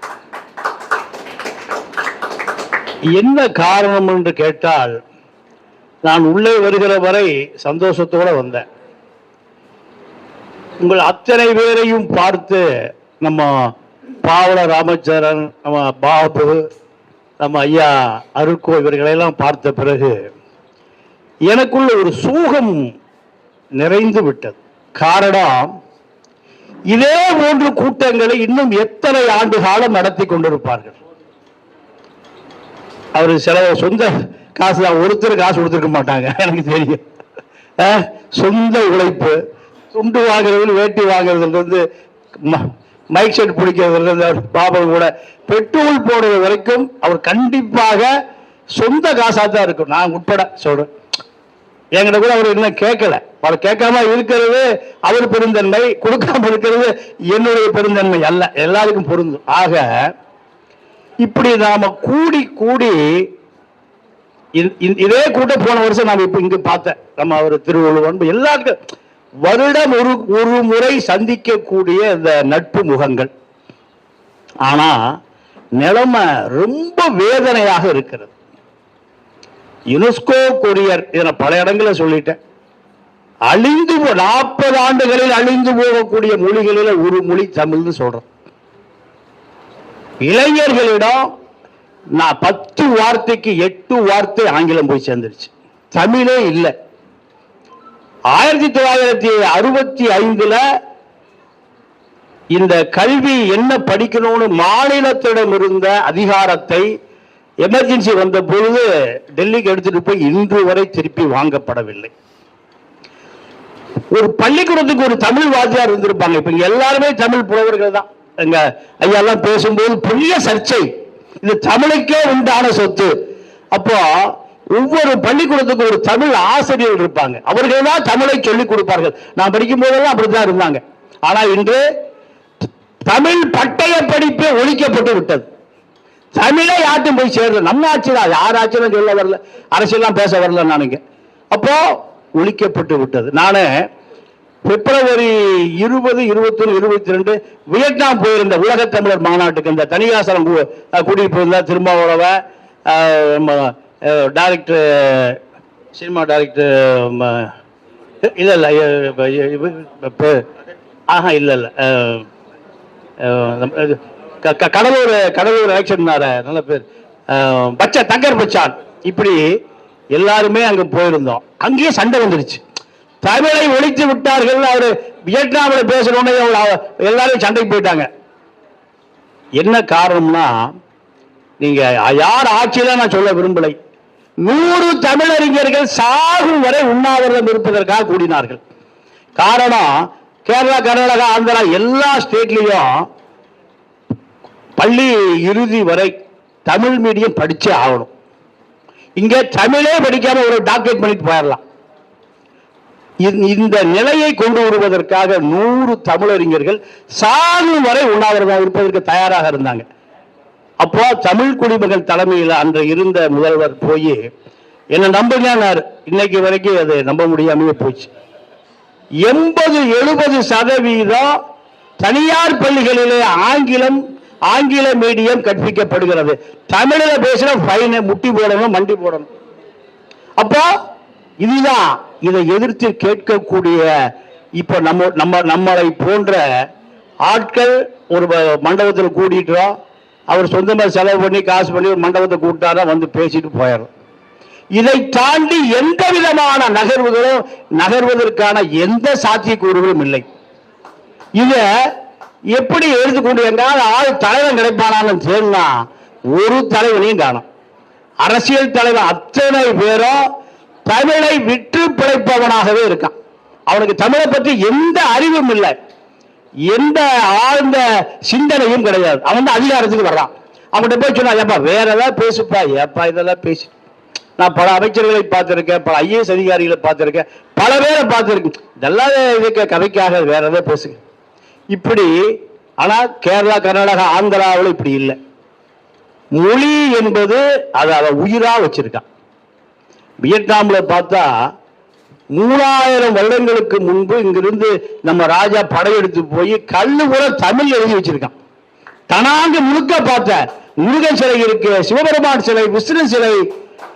என்ன காரணம் என்று கேட்டால், நான் உள்ளே வருகிற வரை சந்தோஷத்தோடு வந்தேன். உங்கள் அத்தனை பேரையும் பார்த்து, நம்ம பாவல ராமச்சந்திரன், நம்ம பாபு, நம்ம ஐயா அருக்கோ இவர்களெல்லாம் பார்த்த பிறகு எனக்குள்ள ஒரு சோகம் நிறைந்து விட்டது. காரணம், இதே போன்று கூட்டங்களை இன்னும் எத்தனை ஆண்டு காலம் நடத்தி கொண்டிருப்பார்கள்? அவர் சில சொந்த காசு தான், ஒருத்தர் காசு கொடுத்துருக்க மாட்டாங்க, எனக்கு தெரியும். சொந்த உழைப்பு, துண்டு வாங்குறது, வேட்டி வாங்குறதுலேருந்து மைக் செட் பிடிக்கிறதுலேருந்து, பாபா கூட பெட்ரோல் போடுறது வரைக்கும் அவர் கண்டிப்பாக சொந்த காசாக தான் இருக்கும். நான் உட்பட சொல்றேன். என்கிட்ட கூட அவர் என்ன கேட்கல. அவர் கேட்காம இருக்கிறது அவர் பெருந்தன்மை, கொடுக்காம இருக்கிறது என்னுடைய பெருந்தன்மை அல்ல, எல்லாருக்கும் பொருந்தும். ஆக இப்படி நாம கூடி கூடி இதே கூட்டம் போன வருஷம் நாம இப்ப இங்க பார்த்தேன். நம்ம அவர் திருவள்ளுவர் எல்லாருக்கும் வருடம் ஒரு முறை சந்திக்கக்கூடிய இந்த நட்பு முகங்கள். ஆனா நிலைமை ரொம்ப வேதனையாக இருக்கிறது. யுனெஸ்கோ கொரியர், இதை பல இடங்களில் சொல்லிட்டேன், அழிந்து 40 ஆண்டுகளில் அழிந்து போகக்கூடிய மொழிகளில் ஒரு மொழி தமிழ்னு சொல்றேன். இளைஞர்களிடம் நான் 10 வார்த்தைக்கு 8 வார்த்தை ஆங்கிலம் போய் சேர்ந்துருச்சு, தமிழே இல்லை. 1965 இந்த கல்வி என்ன படிக்கணும்னு மாநிலத்திடம் இருந்த அதிகாரத்தை எமர்ஜென்சி வந்த பொழுது டெல்லிக்கு எடுத்துட்டு போய் இன்று வரை திருப்பி வாங்கப்படவில்லை. ஒரு பள்ளிக்கூடத்துக்கு ஒரு தமிழ் வாத்தியார் இருந்திருப்பாங்க. இப்ப எல்லாருமே தமிழ் புலவர்கள் தான். எங்க ஐயெல்லாம் பேசும்போது பெரிய சர்ச்சை, இது தமிழுக்கே உண்டான சொத்து. அப்போ ஒவ்வொரு பள்ளிக்கூடத்துக்கு ஒரு தமிழ் ஆசிரியர் இருப்பாங்க, அவர்கள் தான் தமிழை சொல்லிக் கொடுப்பார்கள். நான் படிக்கும் போதெல்லாம் அப்படித்தான் இருந்தாங்க. ஆனா இன்று தமிழ் பட்டய படிப்பே ஒழிக்கப்பட்டு விட்டது. தமிழை யார்ட்டும் போய் சேருது. நம்ம ஆட்சி தான், யார் ஆட்சியும் சொல்ல வரல, அரசியல்லாம் பேச வரல நானுங்க. அப்போ ஒழிக்கப்பட்டு விட்டது. நானு பிப்ரவரி 20, 21, 22 வியட்நாம் போயிருந்த உலக தமிழர் மாநாட்டுக்கு இந்த தனியாசனம் கூட்டிட்டு போயிருந்தா. திருமாவளவ டைரக்டர், சினிமா டைரக்டர், இல்ல இல்ல இல்ல இல்ல கடலூர் ஆக்ஷன் நல்ல பேர், தங்கர் பச்சான், இப்படி எல்லாருமே அங்க போயிருந்தோம். அங்கேயே சண்டை வந்துருச்சு. தமிழை ஒழித்து விட்டார்கள். அவரு வியட்நாமில் பேசணும்னு எல்லாரும் சண்டைக்கு போயிட்டாங்க. என்ன காரணம்னா, நீங்க யார் ஆட்சியில நான் சொல்ல விரும்பலை, 100 தமிழறிஞர்கள் சாகும் வரை உண்ணாவிரதம் இருப்பதற்காக கூடினார்கள். காரணம், கேரளா, கர்நாடகா, ஆந்திரா எல்லா ஸ்டேட்லயும் பள்ளி இறுதி வரை தமிழ் மீடியம் படிச்சே ஆகணும். இங்க தமிழே படிக்காம ஒரு டாக்டரேட் பண்ணிட்டு போயிடலாம். இந்த நிலையை கொண்டு வருவதற்காக 100 தமிழறிஞர்கள் சாகும் வரை உண்ணாவிரதம் இருப்பதற்கு தயாராக இருந்தாங்க. அப்போ தமிழ் குடிமகன் தலைமையில் அன்று இருந்த முதல்வர் போய் என்ன நம்புங்க, இன்னைக்கு வரைக்கும் அது நம்ப முடியாமலே போச்சு. 80-70% தனியார் பள்ளிகளிலே ஆங்கில மீடியம் கற்பிக்கப்படுகிறது. தமிழில் பேசுற ஃபைனை முட்டி போடணும், மண்டி போடணும். அப்போ இதுதான் இதை எதிர்த்து கேட்கக்கூடிய இப்ப நம்மளை போன்ற ஆட்கள் ஒரு மண்டபத்தில் கூட்டிட்டோம், அவர் சொந்தமா செலவு பண்ணி காசு பண்ணி ஒரு மண்டபத்தை கூட்டாரா வந்து பேசிட்டு போயிடும். இதை தாண்டி எந்த விதமான நகர்வதற்கான எந்த சாத்தியக்கூறுகளும் இல்லை. இத எப்படி எடுத்துக்கொண்டு எங்காவது ஆள் தலைவன் கிடைப்பானான்னு சொன்னா ஒரு தலைவனையும் காணும். அரசியல் தலைவர் அத்தனை பேரும் தமிழை விற்று பிழைப்பவனாகவே இருக்கான். அவனுக்கு தமிழை பற்றி எந்த அறிவும் இல்லை, எந்த ஆழ்ந்த சிந்தனையும் கிடையாது. அவன் தான் அதிகாரத்துக்கு வர்றான். அவன்கிட்ட போய் சொன்னா, ஏப்பா வேற ஏதாவது பேசுப்பா, ஏப்பா இதெல்லாம் பேசி. நான் பல அமைச்சர்களை பார்த்திருக்கேன், பல IAS அதிகாரிகளை பார்த்திருக்கேன், பல பேரை பார்த்திருக்கேன். இதெல்லாம் இதுக்கு கதைக்காக வேற ஏதாவது பேசுங்க இப்படி. ஆனா கேரளா, கர்நாடகா, ஆந்திராவில் இப்படி இல்லை. மொழி என்பது அதை உயிரா வச்சிருக்கான். வியட்நாம்ல பார்த்தா 3000 வருடங்களுக்கு முன்பு இங்கிருந்து நம்ம ராஜா படையெடுத்து போய் கல்லு கூட தமிழ் எழுதி வச்சிருக்கான். தனாங்க முழுக்க பார்த்த முருகன் சிலை இருக்கு, சிவபெருமான் சிலை, விஷ்ணு சிலை,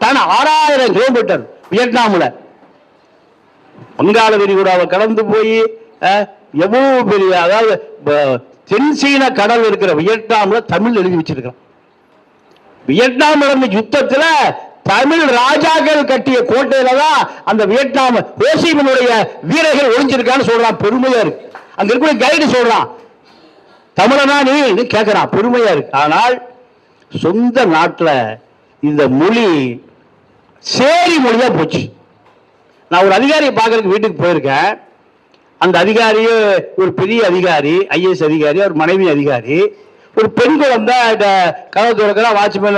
6000 கிலோமீட்டர் வியட்நாம்ல. வங்காள விரிகுடாவை கடந்து போய் எவ்வளவு பெரிய, அதாவது தென்சீன கடல் இருக்கிற வியட்நாம்ல தமிழ் எழுதி வச்சிருக்கான். வியட்நாம் நடந்த யுத்தத்துல தமிழ் ராஜாக்கள் கட்டிய கோட்டையில தான் அந்த வியட்நாம் ஹோசிமினுடைய வீரர்கள் ஒளிஞ்சிருக்கான்னு சொல்றான். பெருமையா இருக்கு. அங்க இருக்கிற கைடு சொல்றான், தமிழனா நீ கேட்கிறான், பெருமையா இருக்கு. ஆனால் சொந்த நாட்டுல இந்த மொழி சேரி மொழியா போச்சு. நான் ஒரு அதிகாரியை பார்க்கறதுக்கு வீட்டுக்கு போயிருக்கேன். அந்த அதிகாரியே ஒரு பெரிய அதிகாரி, IAS அதிகாரி, ஒரு மனைவி அதிகாரி. ஒரு பெண் குழந்தை கதவு திறக்கிற, வாட்ச்மேன்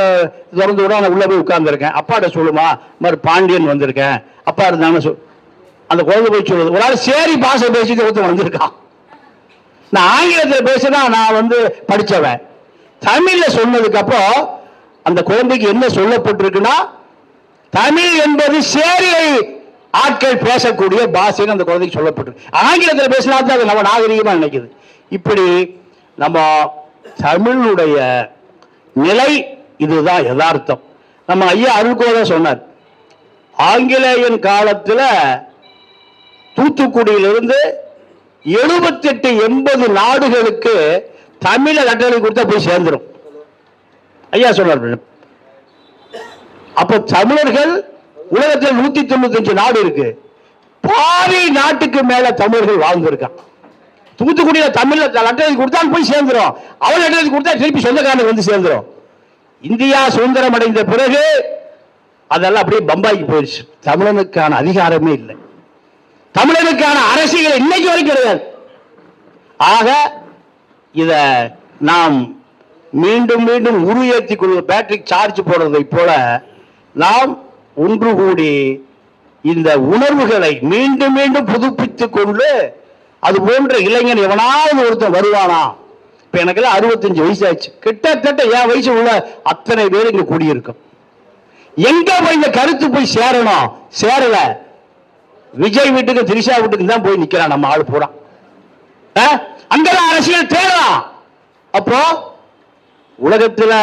திறந்து விட நான் உள்ள போய் உட்கார்ந்துருக்கேன். அப்பாட்ட சொல்லுமா, மாதிரி பாண்டியன் வந்திருக்கேன், அப்பா இருந்தாங்கன்னு அந்த குழந்தை போய் சொல்லுது. ஒரு ஆள் சேரி பாஷை பேசிட்டு ஒருத்தர் வந்திருக்கான். நான் ஆங்கிலத்தில் பேசினா நான் படிச்சவன். தமிழ்ல சொன்னதுக்கு அப்புறம் அந்த குழந்தைக்கு என்ன சொல்லப்பட்டிருக்குன்னா, தமிழ் என்பது சேரியை ஆட்கள் பேசக்கூடிய பாஷைன்னு அந்த குழந்தைக்கு சொல்லப்பட்டிருக்கு. ஆங்கிலத்தில் பேசினா தான் அது நம்ம நாகரிகமா நினைக்குது. இப்படி நம்ம தமிழுடைய நிலை இதுதான் யதார்த்தம். நம்ம ஐயா அருள்கோத சொன்னார், ஆங்கிலேயன் காலத்துல தூத்துக்குடியிலிருந்து 78-80 நாடுகளுக்கு தமிழ லெட்டர் கொடுத்தா போய் சேர்ந்துடும். ஐயா சொன்னார். அப்ப தமிழர்கள் உலகத்தில் 195 நாடு இருக்கு, பாதி நாட்டுக்கு மேல தமிழர்கள் வாழ்ந்திருக்கான். தூத்துக்குடியில தமிழ்ல லெட்டர் கொடுத்தா போய் சேர்ந்துரும். அவன் லெட்டர் கொடுத்தா திருப்பி சொந்தக்காரனுக்கு வந்து சேர்ந்துரும். இந்தியா சுதந்திரம் அடைந்த பிறகு அதெல்லாம் அப்படியே பம்பாய்க்கு போயிடுச்சு. தமிழனுக்கான அதிகாரமே இல்லை, தமிழனுக்கான அரசியல் இன்னைக்கு வரைக்கும் கிடையாது. ஆக இத நாம் மீண்டும் மீண்டும் உருவேற்றிக் கொள்வது, பேட்டரி சார்ஜ் போடுறதை போல நாம் ஒன்று கூடி இந்த உணர்வுகளை மீண்டும் மீண்டும் புதுப்பித்துக் கொண்டு, அது போன்ற இளைஞன் எவனாவது ஒருத்தன் வருவானா? இப்ப எனக்கு 65 வயசு ஆச்சு. கிட்டத்தட்ட என் வயசு உள்ள அத்தனை பேர் இங்க கூடியிருக்கும். எங்க போய் இந்த கருத்து போய் சேரணும்? சேரல. விஜய் வீட்டுக்கு திரிஷா வீட்டுக்கு தான் போய் நிக்கிறான் நம்ம ஆளு பூரா. அங்கதான் அரசியல் தேடலாம். அப்போ உலகத்துல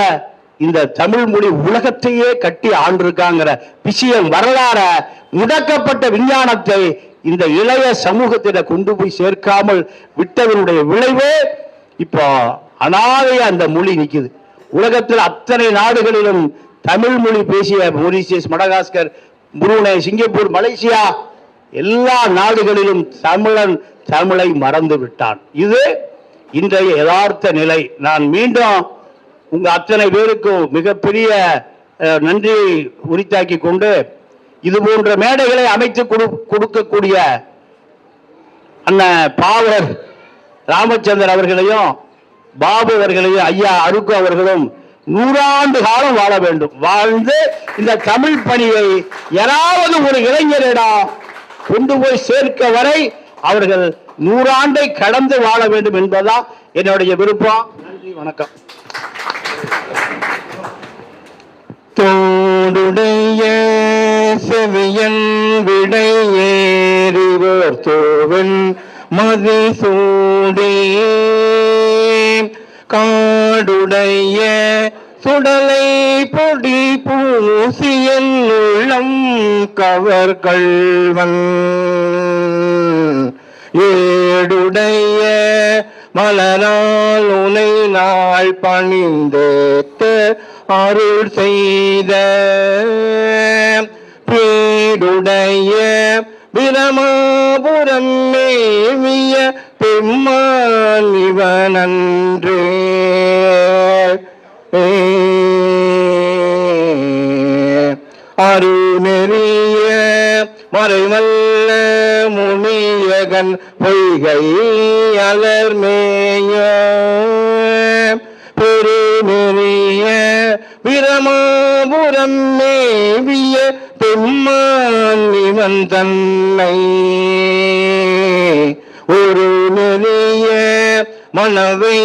இந்த தமிழ் மொழி உலகத்தையே கட்டி ஆண்டிருக்காங்கிற விஷயம், வரலாற, முடக்கப்பட்ட விஞ்ஞானத்தை இந்த இளைய சமூகத்திட கொண்டு போய் சேர்க்காமல் விட்டதனுடைய விளைவு இப்போ அனாதைய அந்த மொழி நிக்குது. உலகத்தில் அத்தனை நாடுகளிலும் தமிழ் மொழி பேசிய Mauritius, Madagascar, Brunei, Singapore, Malaysia எல்லா நாடுகளிலும் தமிழை மறந்து விட்டான். இது இன்றைய யதார்த்த நிலை. நான் மீண்டும் உங்க அத்தனை பேருக்கும் மிகப்பெரிய நன்றியை உரித்தாக்கி கொண்டு இது போன்ற மேடைகளை அமைத்து கொடுக்கக்கூடிய அண்ணன் பாவலர் ராமச்சந்திரன் அவர்களையும் பாபு அவர்களையும் ஐயா அருக்கு அவர்களும் 100 ஆண்டு காலம் வாழ வேண்டும். வாழ்ந்து இந்த தமிழ் பணியை யாராவது ஒரு இளைஞரிடம் கொண்டு போய் சேர்க்க வரை அவர்கள் 100 ஆண்டை கடந்து வாழ வேண்டும் என்பதுதான் என்னுடைய விருப்பம். நன்றி, வணக்கம். தோடுடைய செவியன் விடையேறிவர் தோவன் மதி சூடே காடுடைய சுடலை பொடி பூசியன் உள்ளம் கவர் கள்வன் ஏடுடைய மலரால் உனை நாள் பணிந்தேத்த அருள் செய்த பீடுடைய பிரமாபுரம் மேவிய பெம்மான் இவனன்றே அருநெறிய மறைவல்ல முனியகன் பொய்கை அலர்மேய பெருநெறிய பிரமாபுரம் மேவிய பெம்மான் இவன் தன்னை ஒரு நெறிய மனவை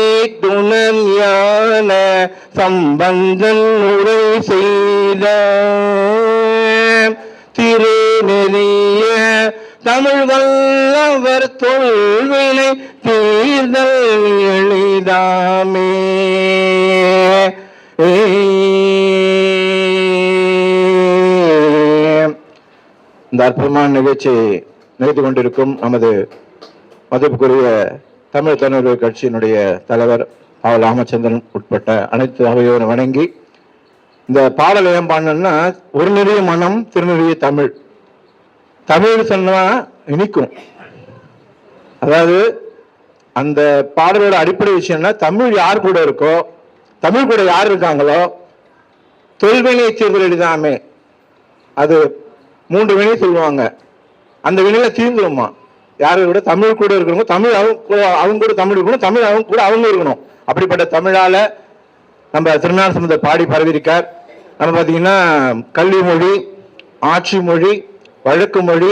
துணன் யான சம்பந்தன் உரை செய்த திருநெறிய தமிழ் வல்லவர் தொல்வினை தீர்தல் எளிதாமே. இந்த அற்புதமான நிகழ்ச்சியை நிகழ்த்தி கொண்டிருக்கும் நமது மதிப்புக்குரிய தமிழ் தன்னுடைய கட்சியினுடைய தலைவர் பாவலர் ராமச்சந்திரன் உட்பட்ட அனைத்து அவையோரும் வணங்கி இந்த பாடல் ஏன் பாடணும்னா ஒரு நிறைய மனம் திருநெறிய தமிழ். தமிழ் சொன்னா இனிக்கும். அதாவது அந்த பாடலோட அடிப்படை விஷயம்னா தமிழ் யார் கூட இருக்கோ, தமிழ் கூட யார் இருக்காங்களோ தொல்வினை தீர்தல் எளிதாமே. அது 3 வினை சொல்லுவாங்க. அந்த வினையில தீர்ந்துருமா. யாரை விட தமிழ் கூட இருக்கணும், தமிழ் அவங்க கூட தமிழ் இருக்கணும், தமிழ் அவங்க கூட அவங்க இருக்கணும். அப்படிப்பட்ட தமிழால நம்ம திருஞான சம்பந்தர் பாடி பரவியிருக்கார். நம்ம பார்த்தீங்கன்னா கல்வி மொழி, ஆட்சி மொழி, வழக்கு மொழி,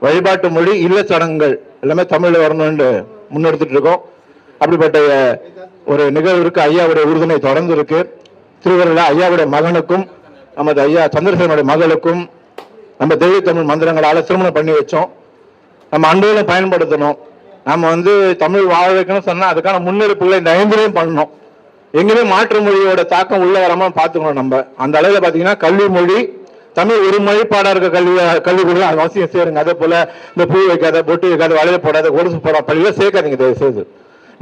வழிபாட்டு மொழி, இல்ல சடங்குகள் எல்லாமே தமிழ்ல வரணும்னு முன்னெடுத்துட்டு இருக்கோம். அப்படிப்பட்ட ஒரு நிகழ்வுக்கு ஐயாவுடைய உறுதுணை தொடர்ந்து இருக்கு. திருவருள ஐயாவுடைய மகனுக்கும் நமது ஐயா சந்திரசேகரனுடைய மகளுக்கும் நம்ம தெய்வ தமிழ் மந்திரங்களால திருமணம் பண்ணி வச்சோம். நம்ம அன்புகளை பயன்படுத்தணும். நம்ம தமிழ் வாழ வைக்கணும் சொன்னா அதுக்கான முன்னெடுப்புகளை இந்த 5 பண்ணணும். எங்கேயுமே மாற்று மொழியோட தாக்கம் உள்ள வராம பாத்துக்கணும். நம்ம அந்த அளவுல பாத்தீங்கன்னா கல்வி மொழி, தமிழ் ஒரு மொழிப்பாடா இருக்க கல்விக்குள்ள அது அவசியம் சேருங்க. அதே போல இந்த பூ வைக்காத, பொட்டு வைக்காத, வளைய போடாத, கொலுசு போடாத பள்ளியில சேர்க்காதீங்க தயவு செய்து.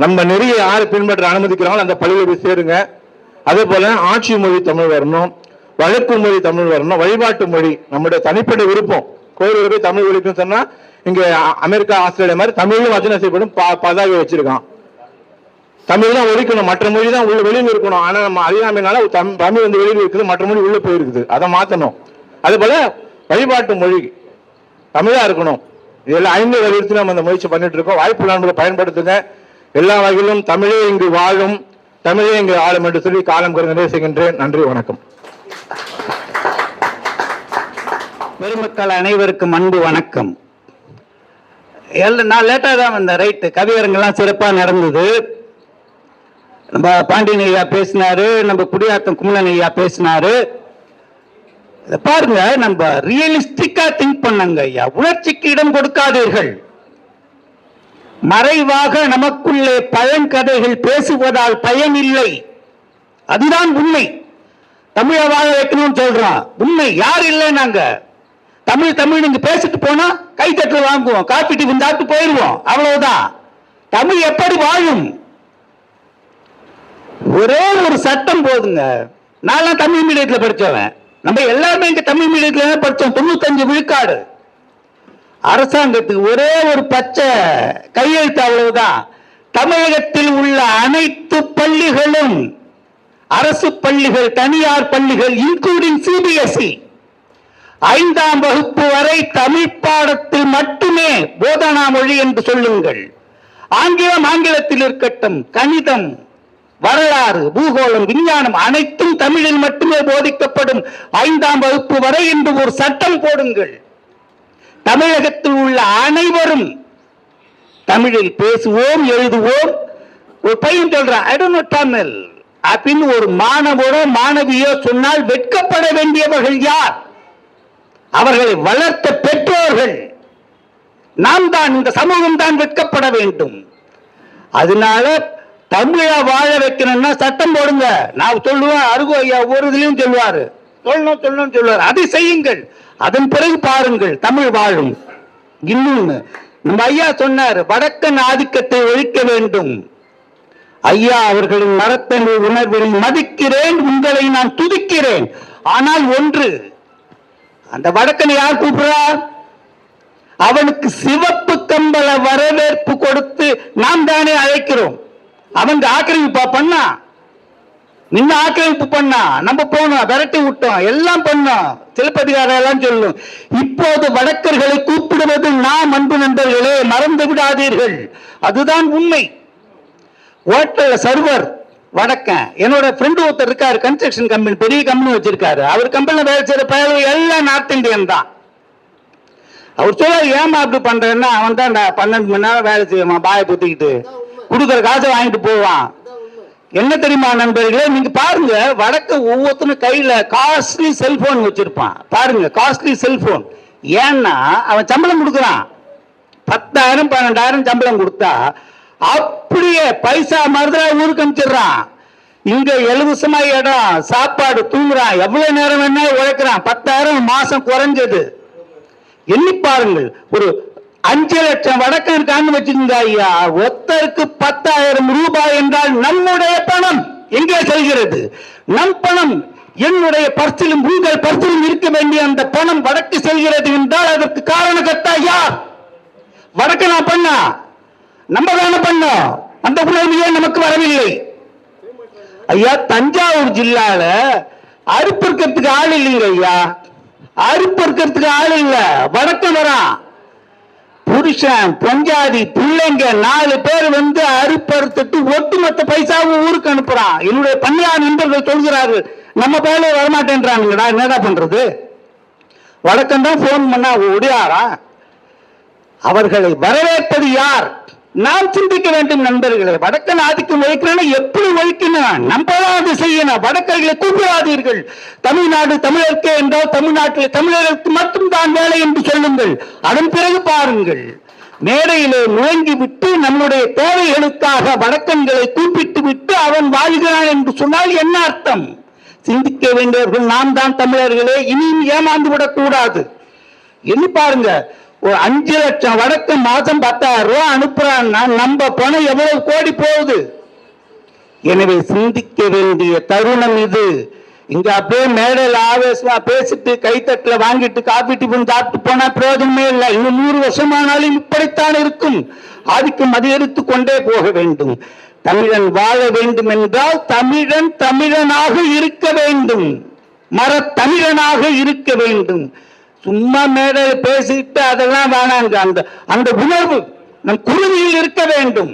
நம்ம நிறைய யாரு பின்பற்ற அனுமதிக்கிறாங்களோ அந்த பள்ளியில போய் சேருங்க. அதே போல ஆட்சி மொழி தமிழ் வரணும், வழக்கு மொழி தமிழ் வரணும், வழிபாட்டு மொழி நம்முடைய தனிப்பட்ட விருப்பம். கோயிலுக்கு போய் தமிழ் ஒழிக்கும் சொன்னா இங்க அமெரிக்கா, ஆஸ்திரேலியா மாதிரி தமிழும் வச்சனை செய்யப்படும் பதாகை வச்சிருக்கான். தமிழ் தான் ஒழிக்கணும், மற்ற மொழி தான் உள்ள வெளியில் இருக்கணும். ஆனா நம்ம அறியாமைனால தமிழ் வெளியில் இருக்குது, மற்ற மொழி உள்ள போயிருக்குது. அதை மாத்தணும். அதே போல வழிபாட்டு மொழி தமிழா இருக்கணும். இதெல்லாம் 5 வலியுறுத்தி நம்ம அந்த முயற்சி பண்ணிட்டு இருக்கோம். வாய்ப்பு நண்பர்களை பயன்படுத்துங்க. எல்லா வகையிலும் தமிழே இங்கு வாழும், தமிழே இங்கு ஆளும் என்று சொல்லி காலம் கருங்க செய்கின்றேன். நன்றி, வணக்கம். பெருமக்கள் அனைவருக்கும் அன்பு வணக்கம். நான் லேட்டா தான் வந்தேன். ரைட்டு, கவியரங்கெல்லாம் சிறப்பா நடந்தது. நம்ம பாண்டியன் ஐயா பேசினாரு, நம்ம குடியாத்தம் குமலன் ஐயா பேசினாரு. பாருங்க, நம்ம ரியலிஸ்டிக்கா திங்க் பண்ணங்க ஐயா. உணர்ச்சிக்கு இடம் கொடுக்காதீர்கள். மறைவாக நமக்குள்ளே பழங்கதைகள் பேசுவதால் பயன் இல்லை. அதுதான் உண்மை. தமிழை வாழ வைக்கணும்னு சொல்றான். உண்மை யார் இல்லை. நாங்க தமிழ் தமிழ் நீங்க பேசிட்டு போனா கைத்தட்டு வாங்குவோம், காப்பி டீ சாப்பிட்டு போயிடுவோம். அவ்வளவுதான். தமிழ் எப்படி வாழும்? ஒரே ஒரு சட்டம் போதுங்க. நான் தமிழ் மீடியத்துல படிச்சவன். நம்ம எல்லாருமே இங்க தமிழ் மீடியத்துல படிச்சோம். 95 விழுக்காடு. அரசாங்கத்துக்கு ஒரே ஒரு பச்சை கையெழுத்து, அவ்வளவுதான். தமிழகத்தில் உள்ள அனைத்து பள்ளிகளும், அரசு பள்ளிகள், தனியார் பள்ளிகள், இன்க்ளூடிங் சிபிஎஸ்இ, 5ஆம் வகுப்பு வரை தமிழ் பாடத்தில் மட்டுமே போதனா மொழி என்று சொல்லுங்கள். ஆங்கிலத்தில் இருக்கட்டும், கணிதம், வரலாறு, பூகோளம், விஞ்ஞானம் அனைத்தும் தமிழில் மட்டுமே போதிக்கப்படும் 5ஆம் வகுப்பு வரை என்று ஒரு சட்டம் போடுங்கள். தமிழகத்தில் உள்ள அனைவரும் தமிழில் பேசுவோம், எழுதுவோம். ஒரு பையன் சொல்றான், ஐ டோன்ட் நோ தமிழ் அப்படின்னு ஒரு மாணவனோ மாணவியோ சொன்னால் வெட்கப்பட வேண்டியவர்கள் யார்? அவர்களை வளர்த்த பெற்றோர்கள். நாம் தான், இந்த சமூகம் தான் வெட்கப்பட வேண்டும். அதனால தமிழை வாழ வைக்கணும்னா சட்டம் போடுங்க. நான் சொல்லுவேன், அருகு ஐயா ஒரு இதுலயும் சொல்லுவாரு, சொல்லணும் சொல்லுவார். அதை செய்யுங்கள், அதன் பிறகு பாருங்கள் தமிழ் வாழும். இன்னொன்னு நம்ம ஐயா சொன்னார், வடக்கன் ஆதிக்கத்தை ஒழிக்க வேண்டும். ஐயா அவர்களின் மரத்தனை உணர்வை மதிக்கிறேன், உங்களை நான் துதிக்கிறேன். ஆனால் ஒன்று, அந்த வடக்கனை யார் கூப்பிடுறார்? அவனுக்கு சிவப்பு கம்பள வரவேற்பு கொடுத்து நாம் தானே அழைக்கிறோம். அவங்க ஆக்கிரமிப்பா பண்ணா, நின்ன ஆக்கிரமிப்பு பண்ணா, நம்ம போனோம், விரட்டி விட்டோம், எல்லாம் பண்ணோம், சிலப்பதிகாரம் எல்லாம் சொல்லும். இப்போது வடக்கர்களை கூப்பிடுவது நாம், அன்பு நண்பர்களே, மறந்து விடாதீர்கள். அதுதான் உண்மை. ஹோட்டல் சர்வர் வடக்கன். என்னோட ஃப்ரெண்டு ஒருத்தர் இருக்காரு, கன்ஸ்ட்ரக்ஷன் கம்பெனி, பெரிய கம்பெனி வச்சிருக்காரு. அவர் கம்பெனியில் வேலை செய்யற பயிர்கள் எல்லாம் நார்த் இந்தியன் தான். அவர் சொல்ல, ஏமா அப்படி பண்றேன்னா, அவன் தான் 12 மணி நேரம் வேலை செய்வான், பாய புத்திக்கிட்டு கொடுக்குற காசை வாங்கிட்டு போவான். என்ன தெரியுமா நண்பர்களே, நீங்க பாருங்க, வடக்கு ஒவ்வொருத்தரும் கையில காஸ்ட்லி செல்போன் வச்சிருப்பான். பாருங்க, காஸ்ட்லி செல்போன். ஏன்னா அவன் சம்பளம் கொடுக்குறான், 10,000 12,000 சம்பளம் கொடுத்தா அப்படியே பைசா மருந்துல ஊருக்கு அனுப்பிச்சிடுறான். இங்க இலவசமா இடம், சாப்பாடு, தூங்குறான், எவ்வளவு நேரம் வேணா உழைக்கிறான். 10,000 மாசம் குறைஞ்சது. எண்ணி பாருங்கள், ஒரு 5 லட்சம் வடக்கு இருக்கான்னு வச்சுக்கோங்க ஐயா. ஒருத்தருக்கு 10,000 ரூபாய் என்றால் நம்முடைய பணம் எங்கே செல்கிறது? நம் பணம் என்னுடைய பர்சிலும் உங்கள் பர்சிலும் இருக்க வேண்டிய அந்த பணம் வடக்கு செல்கிறது என்றால் அதற்கு காரணகர்த்தா யார்? வடக்கு நான் பண்ணா, நம்ம தானே பண்ணோம். அந்த உணர்வு ஏன் நமக்கு வரவில்லை? ஐயா, தஞ்சாவூர் ஜில்லால அறுப்பறுக்கிறதுக்கு ஆள் இல்லைங்க ஐயா, அறுப்பறுக்கிறதுக்கு ஆள் இல்ல. வடக்கு வரான், புருஷன், பொஞ்சாதி, பிள்ளைங்க 4 பேர் வந்து அறுப்பறுத்துட்டு ஒட்டுமொத்த பைசாவும் ஊருக்கு அனுப்புறான். என்னுடைய பணியாளர் நண்பர்கள் சொல்கிறார்கள், நம்ம பேர வரமாட்டேன்றானுங்கடா, என்னடா பண்றது? வடக்கம் தான் போன் பண்ணா ஒடியாரா? அவர்களை வரவேற்பது யார்? நாம் சிந்திக்க வேண்டும் நண்பர்களே. வடக்கன் ஆதிக்கம் ஒழிக்கணும், எப்படி ஒழிக்கணும்? நம்ம தான் அதை செய்யணும். வடக்கர்களை கூப்பிடாதீர்கள். தமிழ்நாடு தமிழருக்கு என்றால் தமிழ்நாட்டில் தமிழர்களுக்கு மட்டும் தான் வேலை என்று சொல்லுங்கள். அதன் பிறகு பாருங்கள், மேடையிலே முழங்கி விட்டு நம்முடைய தேவைகளுக்காக வடக்கன்களை கூப்பிட்டு விட்டு அவன் வாழ்கிறான் என்று சொன்னால் என்ன அர்த்தம்? சிந்திக்க வேண்டியவர்கள் நாம் தான் தமிழர்களே. இனியும் ஏமாந்து விடக்கூடாது. எண்ணி பாருங்க, ஒரு 5 லட்சம் வடக்கு மாதம் 10,000 ரூபாய் அனுப்புறான்னா நம்ம பணம் எவ்வளவு கோடி போகுது? எனவே சிந்திக்க வேண்டிய தருணம் இது. இங்க அப்படியே மேடையில் ஆவேசமா பேசிட்டு கைத்தட்டுல வாங்கிட்டு காபி டிஃபன் சாப்பிட்டு போனா பிரயோஜனமே இல்லை. இன்னும் 100 வருஷமானாலும் இப்படித்தான் இருக்கும். ஆதிக்கம் அதிகரித்துக் கொண்டே போக வேண்டும். தமிழன் வாழ வேண்டும் என்றால் தமிழன் தமிழனாக இருக்க வேண்டும், தமிழனாக இருக்க வேண்டும். சும்மா மேடையில் பேசிட்டு அதெல்லாம் வேணாங்க. அந்த உணர்வு நம் குருதியில் இருக்க வேண்டும்.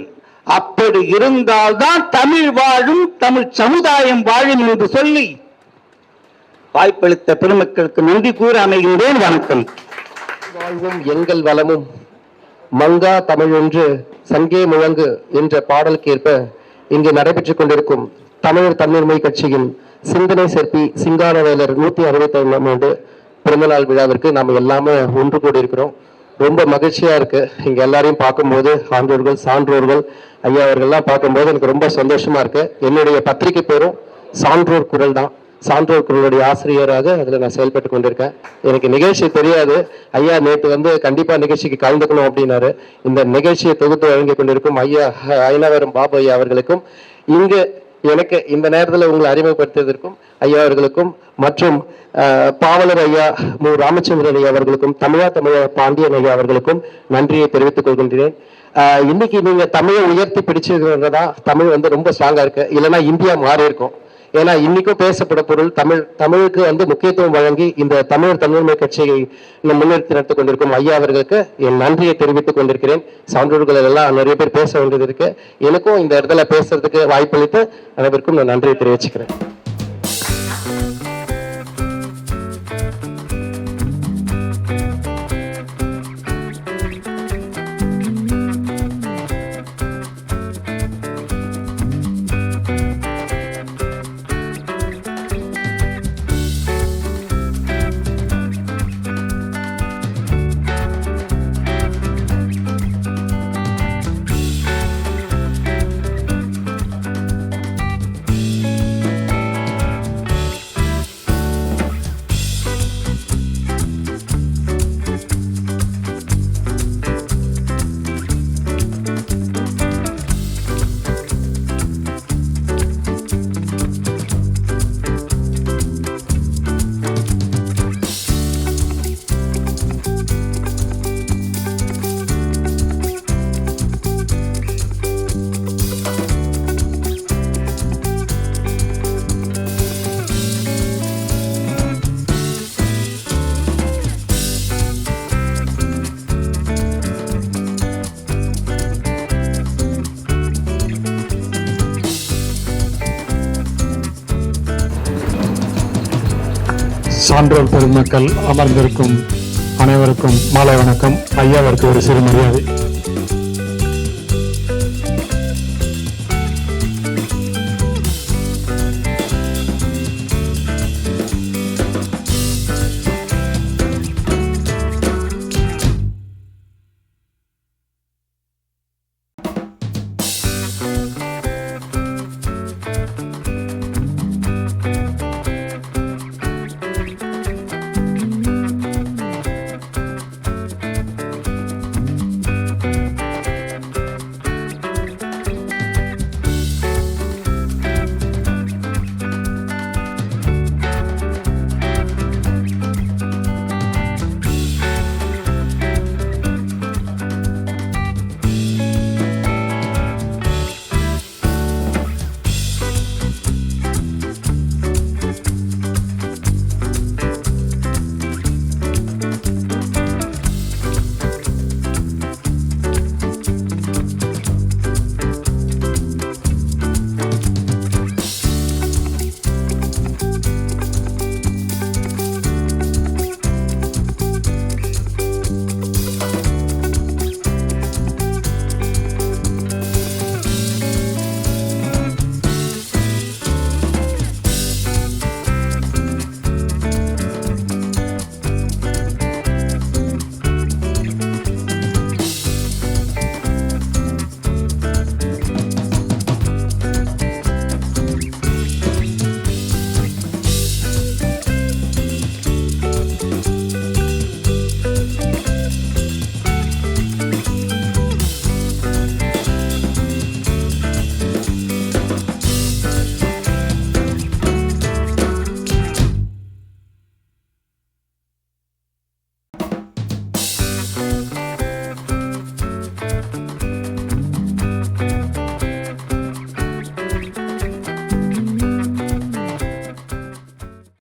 அப்படி இருந்தால்தான் தமிழ் வாழும், தமிழ் சமுதாயம் வாழும் என்று சொல்லி வாய்ப்பளித்த பெருமக்களுக்கு நன்றி கூற அமைகின்றேன். வணக்கம். வாழ்வும் எங்கள் வளமும் மங்கா தமிழ் ஒன்று சங்கே முழங்கு என்ற பாடலுக்கேற்ப இங்கு நடைபெற்றுக் கொண்டிருக்கும் தமிழர் தன்னுரிமை கட்சியின் சிந்தனை சிற்பி சிங்காரவேலர் 165ஆம் ஆண்டு பிறந்தநாள் விழாவிற்கு நாம் எல்லாமே ஒன்று கூடி இருக்கிறோம். ரொம்ப மகிழ்ச்சியா இருக்கு. இங்க எல்லாரையும் பார்க்கும்போது ஆன்றோர்கள், சான்றோர்கள், ஐயா அவர்கள்லாம் பார்க்கும்போது எனக்கு ரொம்ப சந்தோஷமா இருக்கு. என்னுடைய பத்திரிகை பேரும் சான்றோர் குரல் தான். சான்றோர் குரலுடைய ஆசிரியராக அதில் நான் செயல்பட்டு கொண்டிருக்கேன். எனக்கு நிகழ்ச்சி தெரியாது. ஐயா நேற்று கண்டிப்பா நிகழ்ச்சிக்கு கலந்துக்கணும் அப்படின்னாரு. இந்த நிகழ்ச்சியை தொகுத்து வழங்கி கொண்டிருக்கும் ஐயா ஐனவரம் பாபு ஐயா அவர்களுக்கும், இங்கு எனக்கு இந்த நேரத்தில் உங்களை அறிமுகப்படுத்தியதற்கும் ஐயா அவர்களுக்கும் மற்றும் பாவலர் ஐயா மு ராமச்சந்திரன் ஐயா அவர்களுக்கும் தமிழா பாண்டியன் ஐயா அவர்களுக்கும் நன்றியை தெரிவித்துக் கொள்கின்றேன். இன்னைக்கு நீங்க தமிழை உயர்த்தி பிடிச்சிருக்கிறதா தமிழ் வந்து ரொம்ப ஸ்ட்ராங்கா இருக்கு, இல்லைன்னா இந்தியா மாறி இருக்கும். ஏன்னா இன்னைக்கும் பேசப்பட பொருள் தமிழுக்கு வந்து முக்கியத்துவம் வழங்கி இந்த தமிழர் தன்னுரிமை கட்சியை முன்னிறுத்தி நடத்திக் கொண்டிருக்கும் ஐயா அவர்களுக்கு என் நன்றியை தெரிவித்துக் கொண்டிருக்கிறேன். சான்றோர்கள் எல்லாம் நிறைய பேர் பேச வேண்டியது இருக்கு. எனக்கும் இந்த இடத்துல பேசுறதுக்கு வாய்ப்பளித்து அனைவருக்கும் நான் நன்றியை தெரிவிச்சுக்கிறேன். சான்றோர் பெருமக்கள் அமர்ந்திருக்கும் அனைவருக்கும் மாலை வணக்கம். ஐயாவிற்கு ஒரு சிறு மரியாதை.